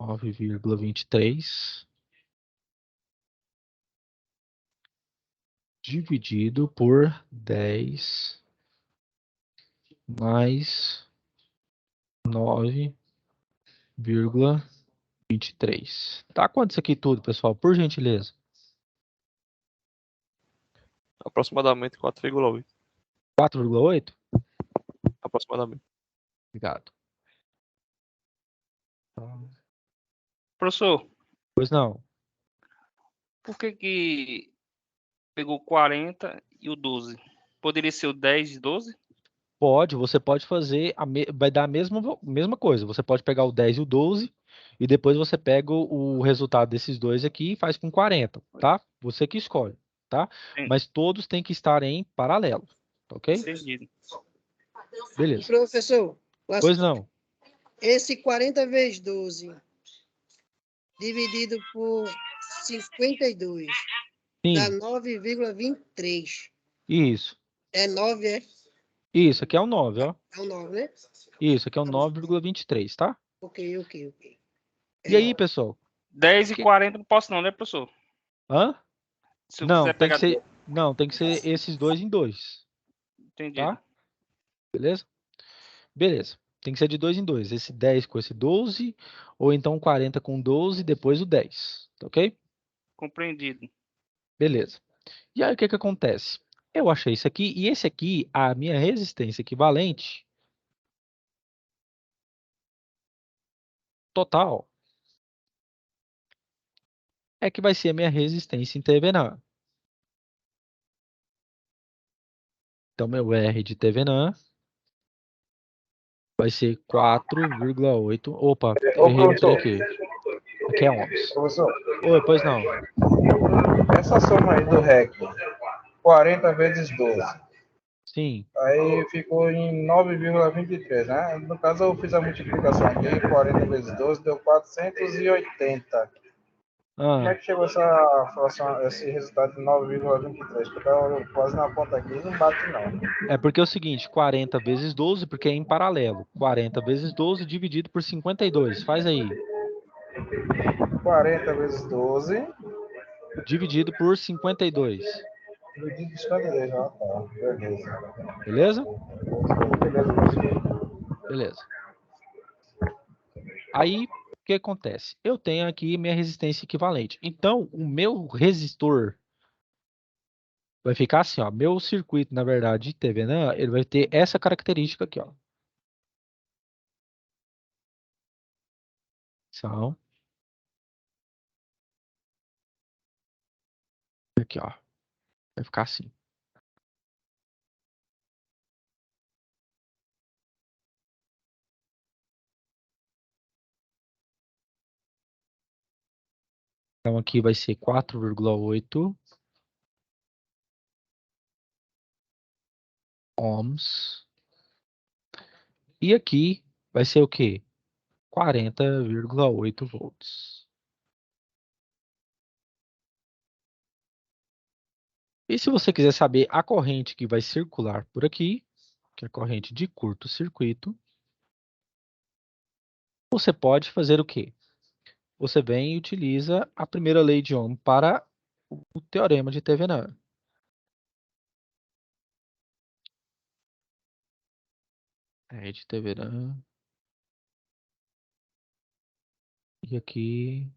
Speaker 1: 9,23, dividido por 10 mais 9,23. Tá? Quanto isso aqui tudo, pessoal? Por gentileza.
Speaker 3: Aproximadamente 4,8.
Speaker 1: 4,8?
Speaker 3: Aproximadamente.
Speaker 1: Obrigado.
Speaker 7: Professor,
Speaker 1: Pois não.
Speaker 7: por que pegou 40 e o 12? Poderia ser o 10 e 12?
Speaker 1: Pode, você pode fazer, vai dar a mesma coisa. Você pode pegar o 10 e o 12 e depois você pega o resultado desses dois aqui e faz com 40, tá? Você que escolhe, tá?
Speaker 7: Sim.
Speaker 1: Mas todos têm que estar em paralelo, ok?
Speaker 7: Entendido.
Speaker 1: Beleza.
Speaker 8: Professor,
Speaker 1: Pois não.
Speaker 8: Esse 40 vezes 12 dividido por 52 dá
Speaker 1: Sim,
Speaker 8: 9,23.
Speaker 1: isso.
Speaker 8: É 9, é?
Speaker 1: Isso, aqui é o 9, ó.
Speaker 8: É o 9, né?
Speaker 1: Isso, aqui é o
Speaker 8: Tá bom.
Speaker 1: 9,23, tá?
Speaker 8: Ok, ok, ok. É
Speaker 1: E aí,
Speaker 8: 9.
Speaker 1: pessoal?
Speaker 7: 10 e
Speaker 1: Que...
Speaker 7: 40 não posso não, né, professor?
Speaker 1: Hã?
Speaker 7: Se eu
Speaker 1: Não,
Speaker 7: quiser
Speaker 1: tem que
Speaker 7: pegar...
Speaker 1: ser. Não, tem que ser esses dois em dois,
Speaker 7: Entendido.
Speaker 1: tá? Beleza? Beleza. Tem que ser de dois em dois. Esse 10 com esse 12, ou então 40 com 12, depois o 10. Tá ok?
Speaker 7: Compreendido.
Speaker 1: Beleza. E aí, o que que acontece? Eu achei isso aqui, e esse aqui, a minha resistência equivalente total, é que vai ser a minha resistência em TVNAN. Então, meu R de TVNAN vai ser 4,8. Opa,
Speaker 6: Ô,
Speaker 1: errei o trem
Speaker 6: professor,
Speaker 1: aqui. Aqui é ohms.
Speaker 6: professor,
Speaker 1: Oi, pois não.
Speaker 6: essa soma aí do REC, 40 vezes 12,
Speaker 1: Sim.
Speaker 6: aí ficou em 9,23, né? No caso, eu fiz a multiplicação aqui, 40 vezes 12 deu 480. Como é
Speaker 1: Ah,
Speaker 6: que chegou esse resultado de 9,23? Porque eu tava quase na conta aqui, não bate não.
Speaker 1: é porque é o seguinte, 40 vezes 12, porque é em paralelo. 40 vezes 12 dividido por 52. Faz aí.
Speaker 6: 40 vezes 12,
Speaker 1: Dividido por 52.
Speaker 6: dividido por 52. Ah, tá. Beleza.
Speaker 1: Beleza?
Speaker 6: Beleza, professor.
Speaker 1: Beleza. Aí, o que acontece? Eu tenho aqui minha resistência equivalente. Então, o meu resistor vai ficar assim, ó. Meu circuito, na verdade, de TVNAN, ele vai ter essa característica aqui, ó. São. Aqui, ó. Vai ficar assim. Então, aqui vai ser 4,8 ohms. E aqui vai ser o quê? 40,8 volts. E se você quiser saber a corrente que vai circular por aqui, que é a corrente de curto-circuito, você pode fazer o quê? Você vem e utiliza a primeira lei de Ohm para o teorema de Thevenin. É de Thevenin. E aqui,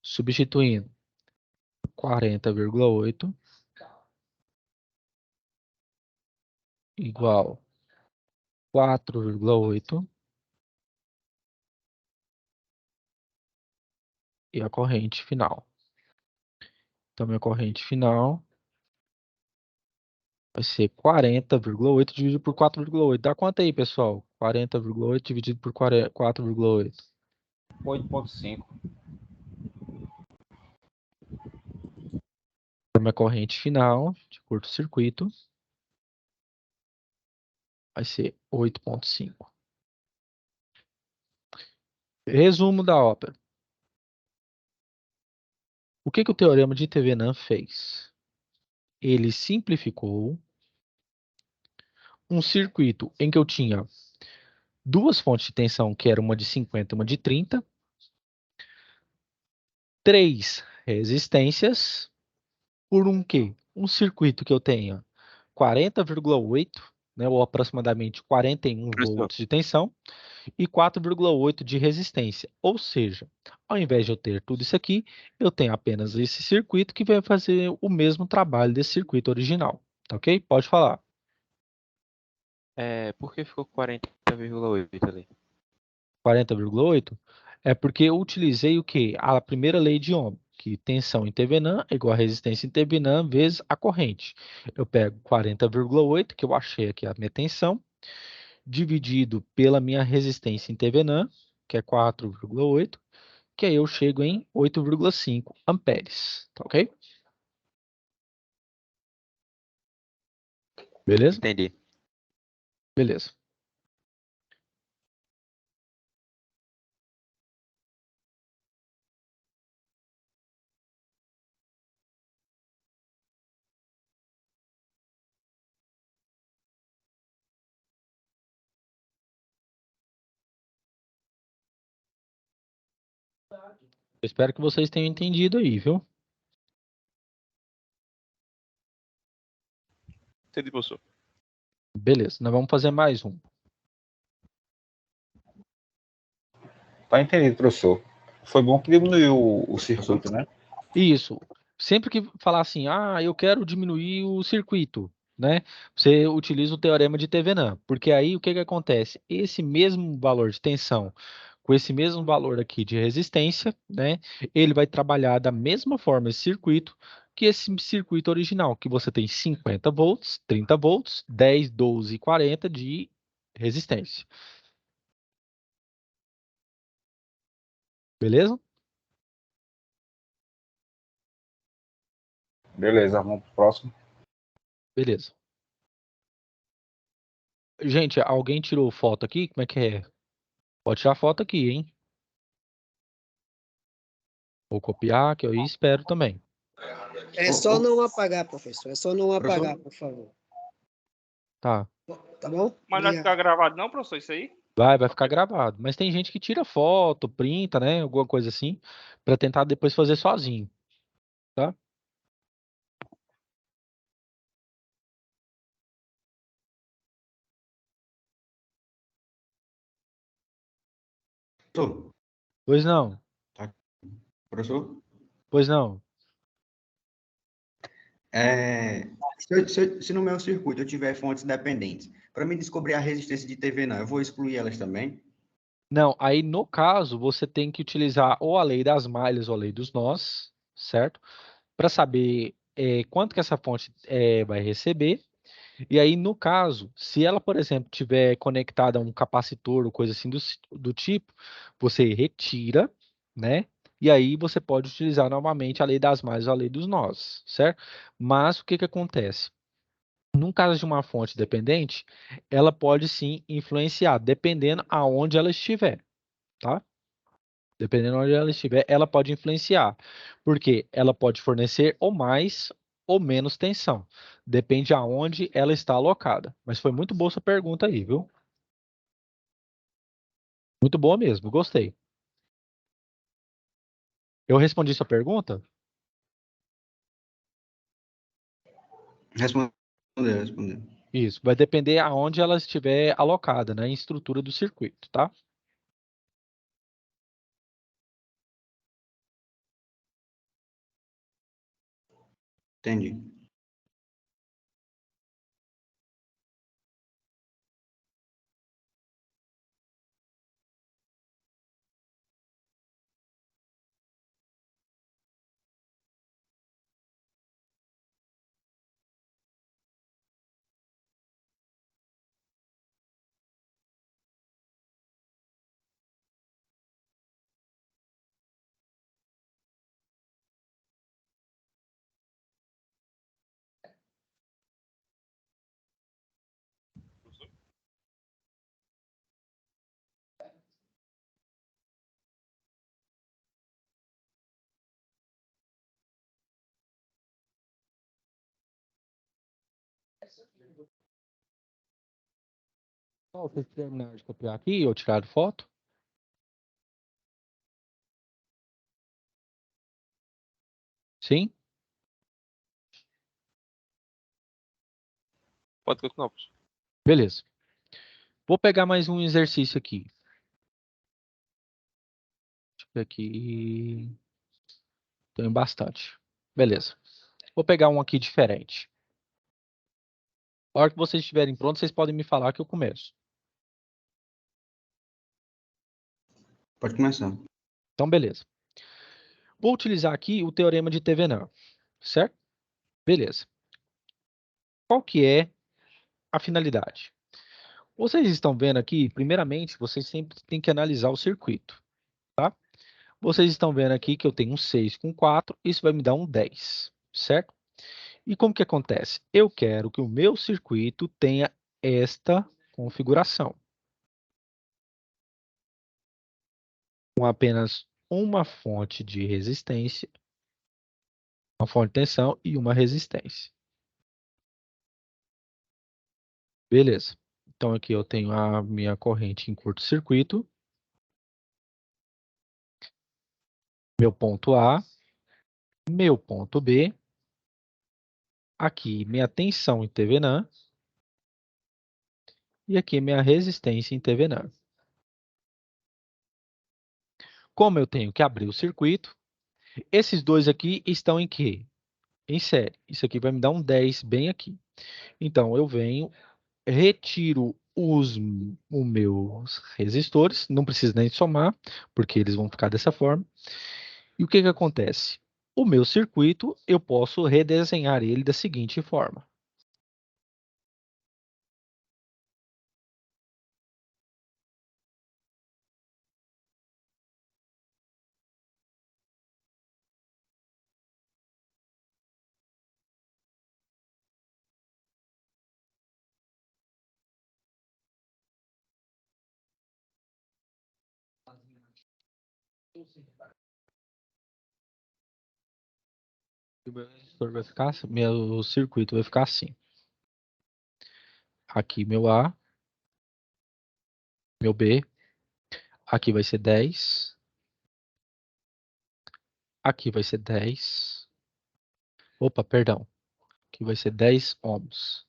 Speaker 1: substituindo 40,8 igual 4,8 e a corrente final. Então, minha corrente final vai ser 40,8 dividido por 4,8. Dá quanto aí, pessoal? 40,8 dividido por 4,8.
Speaker 5: 8,5.
Speaker 1: Então, minha corrente final de curto-circuito vai ser 8,5. Resumo da ópera. O que o teorema de Thevenin fez? Ele simplificou um circuito em que eu tinha duas fontes de tensão, que era uma de 50 e uma de 30, três resistências, por um quê? Um circuito que eu tenha 40,8, né, ou aproximadamente 41
Speaker 3: Professor,
Speaker 1: volts de tensão, e 4,8 de resistência. Ou seja, ao invés de eu ter tudo isso aqui, eu tenho apenas esse circuito que vai fazer o mesmo trabalho desse circuito original. Tá ok? Pode falar.
Speaker 2: Por que ficou 40,8 ali?
Speaker 1: 40,8 é porque eu utilizei o quê? A primeira lei de Ohm, que tensão em Thevenin é igual a resistência em Thevenin vezes a corrente. Eu pego 40,8, que eu achei aqui a minha tensão, dividido pela minha resistência em Thevenin, que é 4,8, que aí eu chego em 8,5 amperes, tá ok? Beleza?
Speaker 2: Entendi.
Speaker 1: Beleza. Eu espero que vocês tenham entendido aí, viu?
Speaker 3: Entendi, professor.
Speaker 1: Beleza, nós vamos fazer mais um.
Speaker 5: Tá entendido, professor. Foi bom que diminuiu o circuito, né?
Speaker 1: Isso. Sempre que falar assim, eu quero diminuir o circuito, né? Você utiliza o teorema de Thevenin, porque aí o que que acontece? Esse mesmo valor de tensão com esse mesmo valor aqui de resistência, né? Ele vai trabalhar da mesma forma esse circuito que esse circuito original, que você tem 50 volts, 30 volts, 10, 12 e 40 de resistência. Beleza?
Speaker 5: Beleza, vamos pro próximo.
Speaker 1: Beleza. Gente, alguém tirou foto aqui? Como é que é? Pode tirar foto aqui, hein? Vou copiar, que eu espero também.
Speaker 8: É só não apagar, professor. É só não apagar, por favor.
Speaker 1: Tá.
Speaker 8: Tá bom?
Speaker 7: Mas não vai ficar gravado não, professor, isso aí?
Speaker 1: Vai ficar gravado. Mas tem gente que tira foto, printa, né? Alguma coisa assim, para tentar depois fazer sozinho, tá?
Speaker 4: Professor,
Speaker 1: Pois não.
Speaker 4: professor?
Speaker 1: Pois não.
Speaker 4: Se no meu circuito eu tiver fontes dependentes, para mim descobrir a resistência de TV, não, eu vou excluir elas também?
Speaker 1: Não, aí no caso você tem que utilizar ou a lei das malhas ou a lei dos nós, certo? Para saber quanto que essa fonte vai receber. E aí, no caso, se ela, por exemplo, tiver conectada a um capacitor ou coisa assim do tipo, você retira, né? E aí você pode utilizar novamente a lei das malhas ou a lei dos nós, certo? Mas o que que acontece? Num caso de uma fonte dependente, ela pode sim influenciar, dependendo aonde ela estiver, tá? Dependendo onde ela estiver, ela pode influenciar. Porque ela pode fornecer ou mais ou menos tensão. Depende aonde ela está alocada. Mas foi muito boa essa pergunta aí, viu? Muito boa mesmo, gostei. Eu respondi sua pergunta?
Speaker 4: Respondeu.
Speaker 1: Isso, vai depender aonde ela estiver alocada, né, em estrutura do circuito, tá?
Speaker 4: Entendi.
Speaker 1: Ó, vocês terminaram de copiar aqui ou tiraram foto? Sim?
Speaker 3: Pode continuar, professor.
Speaker 1: Beleza. Vou pegar mais um exercício aqui. Deixa eu ver aqui. Tenho bastante. Beleza. Vou pegar um aqui diferente. A hora que vocês estiverem prontos, vocês podem me falar que eu começo.
Speaker 4: Pode começar.
Speaker 1: Então, beleza. Vou utilizar aqui o teorema de Thevenin, certo? Beleza. Qual que é a finalidade? Vocês estão vendo aqui, primeiramente, vocês sempre têm que analisar o circuito, tá? Vocês estão vendo aqui que eu tenho um 6 com 4, isso vai me dar um 10, certo? E como que acontece? Eu quero que o meu circuito tenha esta configuração, com apenas uma fonte de resistência, uma fonte de tensão e uma resistência. Beleza. Então aqui eu tenho a minha corrente em curto-circuito. meu ponto A, meu ponto B, aqui minha tensão em Thevenin e aqui minha resistência em Thevenin. Como eu tenho que abrir o circuito, esses dois aqui estão em quê? Em série. Isso aqui vai me dar um 10 bem aqui. Então, eu venho, retiro os meus resistores, não preciso nem somar, porque eles vão ficar dessa forma. E o que que acontece? O meu circuito, eu posso redesenhar ele da seguinte forma. O meu resistor vai ficar, meu circuito vai ficar assim. Aqui meu A, meu B, aqui vai ser 10, aqui vai ser 10. Opa, perdão. Aqui vai ser 10 ohms.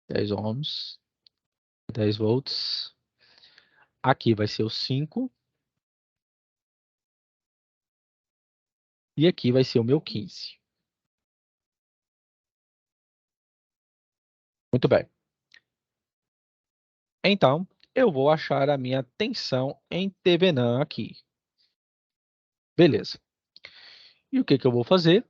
Speaker 1: 10 ohms, 10 volts. Aqui vai ser o 5. E aqui vai ser o meu 15. Muito bem. Então, eu vou achar a minha tensão em Thevenin aqui. Beleza. E o que que eu vou fazer?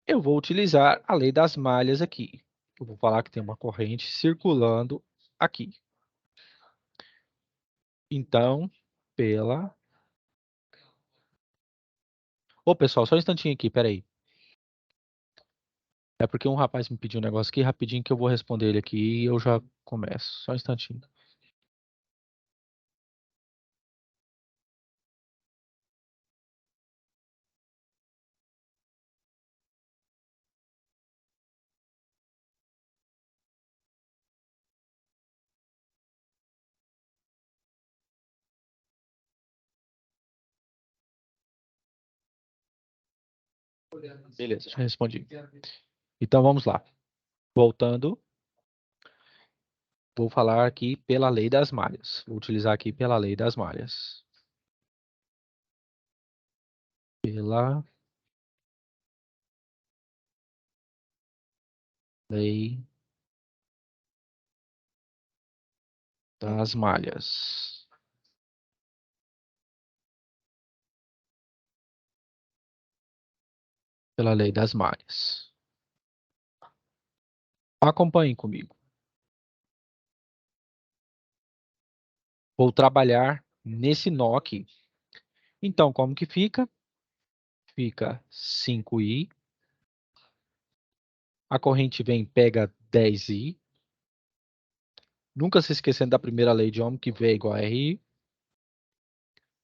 Speaker 1: Eu vou utilizar a lei das malhas aqui. Eu vou falar que tem uma corrente circulando aqui. Então, pela... Ô, pessoal, só um instantinho aqui, peraí. É porque um rapaz me pediu um negócio aqui, rapidinho que eu vou responder ele aqui e eu já começo. Só um instantinho. Beleza, já respondi. Então, vamos lá. Voltando, vou falar aqui pela lei das malhas. Vou utilizar aqui pela lei das malhas. Pela lei das malhas. Pela lei das malhas. Acompanhem comigo. Vou trabalhar nesse nó aqui. Então, como que fica? Fica 5i. A corrente vem, pega 10i. Nunca se esquecendo da primeira lei de Ohm, que V é igual a RI.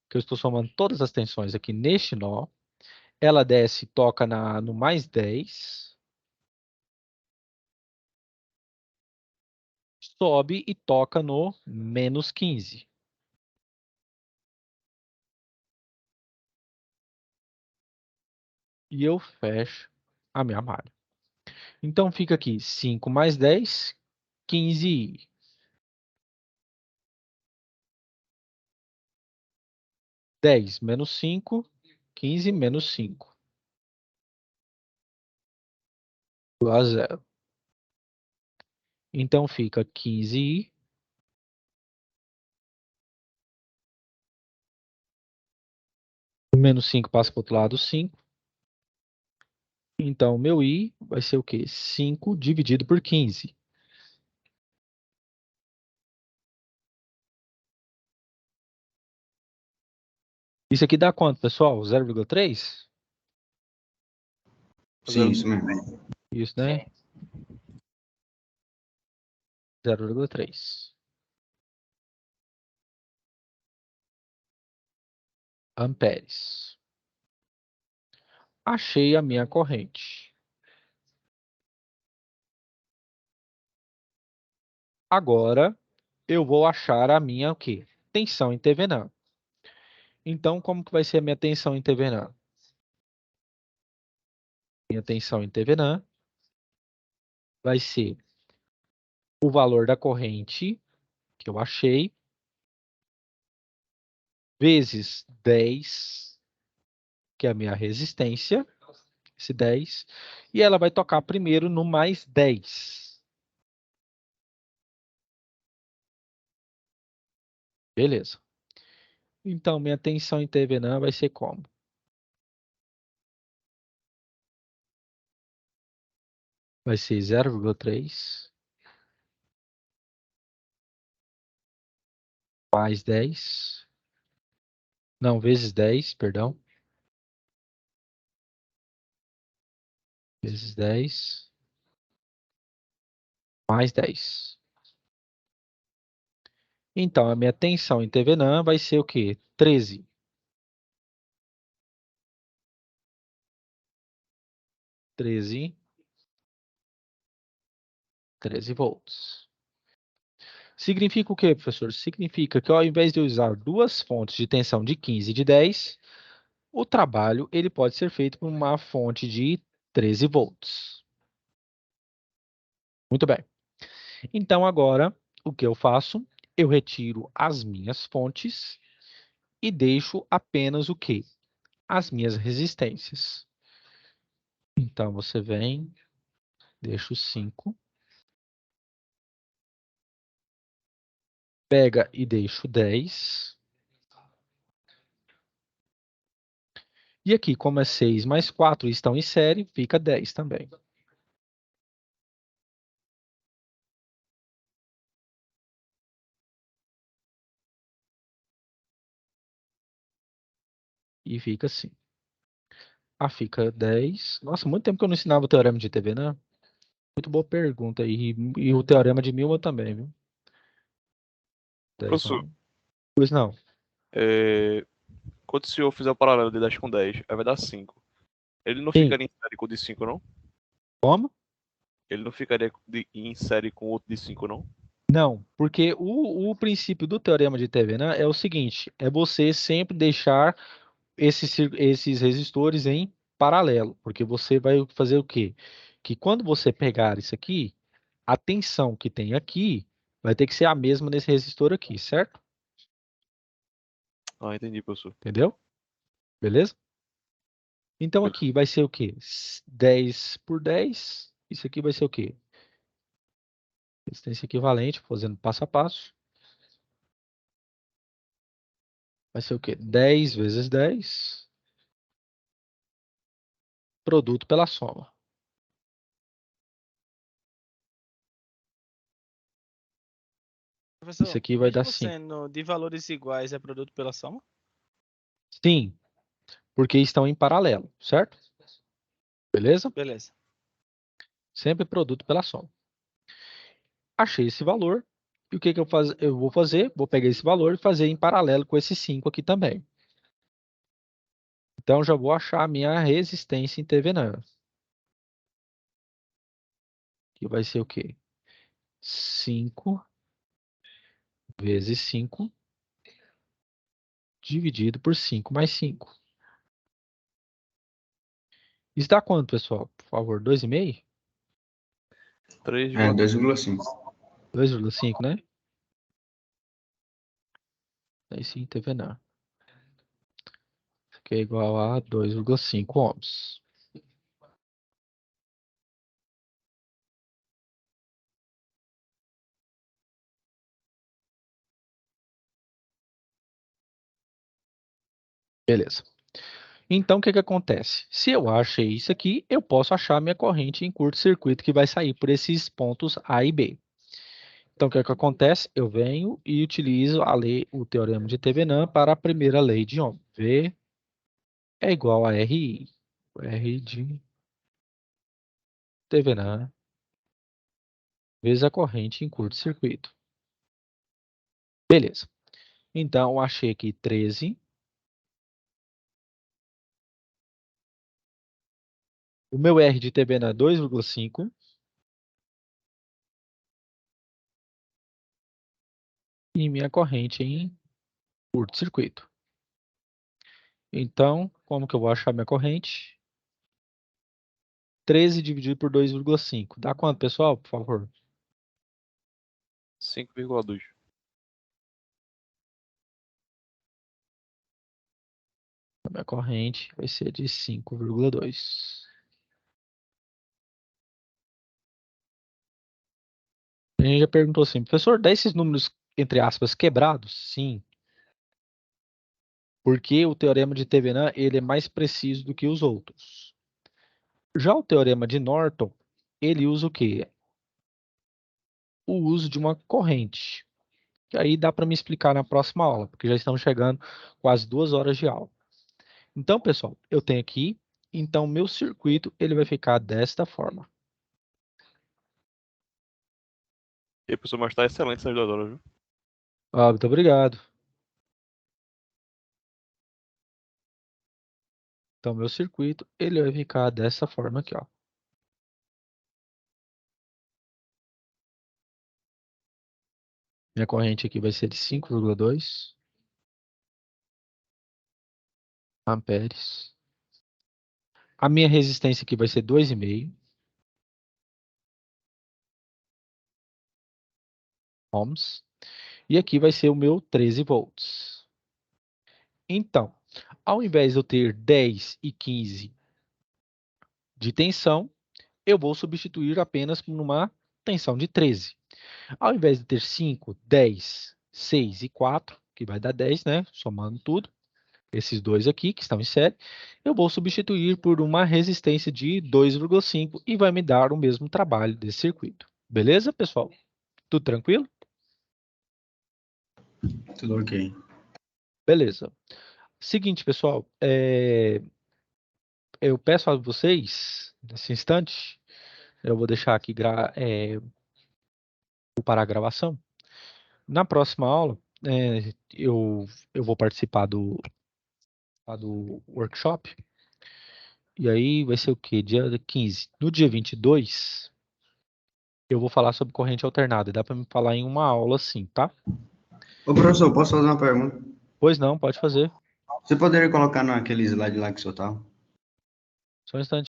Speaker 1: Que eu estou somando todas as tensões aqui neste nó. Ela desce e toca no mais 10. Sobe e toca no menos 15. E eu fecho a minha malha. Então, fica aqui 5 mais 10, 15i. 10 menos 5, 15 menos 5. Igual a 0. Então, fica 15i. O menos 5 passa para o outro lado, 5. Então, meu i vai ser o quê? 5 dividido por 15. Isso aqui dá quanto, pessoal? 0,3?
Speaker 4: Sim, isso mesmo.
Speaker 1: Isso, né? 0,3 amperes. Achei a minha corrente. Agora, eu vou achar a minha o quê? Tensão em Thevenin. Então, como que vai ser a minha tensão em TVNAN? Minha tensão em TVNAN vai ser o valor da corrente que eu achei, vezes 10, que é a minha resistência, esse 10, e ela vai tocar primeiro no mais 10. Beleza. Então, minha tensão em TVNAN vai ser como? Vai ser 0,3 mais 10. Não, vezes 10, perdão. Vezes 10 mais 10. Então, a minha tensão em TVNAN vai ser o quê? 13. 13 volts. Significa o quê, professor? Significa que ao invés de eu usar duas fontes de tensão de 15 e de 10, o trabalho ele pode ser feito por uma fonte de 13 volts. Muito bem. Então, agora, o que eu faço? Eu retiro as minhas fontes e deixo apenas o quê? As minhas resistências. Então, você vem, deixa o 5, pega e deixa o 10. E aqui, como é 6 mais 4 estão em série, fica 10 também. E fica assim. Fica 10. Nossa, muito tempo que eu não ensinava o teorema de TV, né? Muito boa pergunta aí. E o teorema de Milman também, viu? 10
Speaker 3: Professor,
Speaker 1: não. Pois não.
Speaker 3: quando o senhor fizer o paralelo de 10 com 10, aí vai dar 5. Ele não
Speaker 1: Sim.
Speaker 3: ficaria em série com o de 5, não?
Speaker 1: Como?
Speaker 3: Ele não ficaria em série com outro de 5, não?
Speaker 1: Não, porque o princípio do teorema de TV, né, é o seguinte, é você sempre deixar esses resistores em paralelo, porque você vai fazer o quê? Que quando você pegar isso aqui, a tensão que tem aqui vai ter que ser a mesma nesse resistor aqui, certo?
Speaker 3: Ah, entendi, professor.
Speaker 1: Entendeu? Beleza? Então aqui vai ser o quê? 10 por 10. Isso aqui vai ser o quê? Resistência equivalente, fazendo passo a passo. Vai ser o quê? 10 vezes 10. Produto pela soma.
Speaker 10: Professor,
Speaker 1: Isso aqui vai dar
Speaker 10: mesmo
Speaker 1: 5.
Speaker 10: sendo de valores iguais, é produto pela soma?
Speaker 1: Sim, porque estão em paralelo, certo? Beleza?
Speaker 10: Beleza.
Speaker 1: Sempre produto pela soma. Achei esse valor. E o que eu vou fazer? Vou pegar esse valor e fazer em paralelo com esse 5 aqui também. Então, já vou achar a minha resistência em TVNAN. Que vai ser o quê? 5 vezes 5 dividido por 5 mais 5. Isso dá quanto, pessoal? Por favor, 2,5?
Speaker 4: 2,5.
Speaker 1: 2,5, né? Aí sim, TVNAN. Que é igual a 2,5 ohms. Beleza. Então, o que acontece? Se eu achei isso aqui, eu posso achar minha corrente em curto-circuito que vai sair por esses pontos A e B. Então, o que acontece? Eu venho e utilizo o teorema de Thevenin para a primeira lei de Ohm. V é igual a RI. R de Thevenin vezes a corrente em curto-circuito. Beleza. Então, eu achei aqui 13. O meu R de Thevenin é 2,5. E minha corrente em curto-circuito. Então, como que eu vou achar minha corrente? 13 dividido por 2,5. Dá quanto, pessoal, por favor?
Speaker 3: 5,2.
Speaker 1: A minha corrente vai ser de 5,2. A gente já perguntou assim, professor, dá esses números, entre aspas, quebrados? Sim. Porque o teorema de Thevenin, ele é mais preciso do que os outros. Já o teorema de Norton, ele usa o quê? O uso de uma corrente. Que aí dá para me explicar na próxima aula, porque já estamos chegando quase 2 horas de aula. Então, pessoal, eu tenho aqui, então meu circuito ele vai ficar desta forma.
Speaker 3: E aí, professor, mas tá excelente essas 2 horas, viu?
Speaker 1: Ah, muito obrigado. Então, meu circuito ele vai ficar dessa forma aqui, ó. Minha corrente aqui vai ser de 5,2 amperes. A minha resistência aqui vai ser 2,5 ohms. E aqui vai ser o meu 13 volts. Então, ao invés de eu ter 10 e 15 de tensão, eu vou substituir apenas por uma tensão de 13. Ao invés de ter 5, 10, 6 e 4, que vai dar 10, né? Somando tudo, esses dois aqui que estão em série, eu vou substituir por uma resistência de 2,5 e vai me dar o mesmo trabalho desse circuito. Beleza, pessoal? Tudo tranquilo?
Speaker 4: Tudo ok.
Speaker 1: Beleza. Seguinte, pessoal, eu peço a vocês, nesse instante, eu vou deixar aqui vou parar a gravação. Na próxima aula, eu vou participar do workshop. E aí vai ser o quê? Dia 15. No dia 22, eu vou falar sobre corrente alternada. Dá para me falar em uma aula sim, tá?
Speaker 4: Ô, professor, posso fazer uma pergunta?
Speaker 1: Pois não, pode fazer.
Speaker 4: Você poderia colocar naquele slide lá que o senhor estava?
Speaker 1: Só um instante.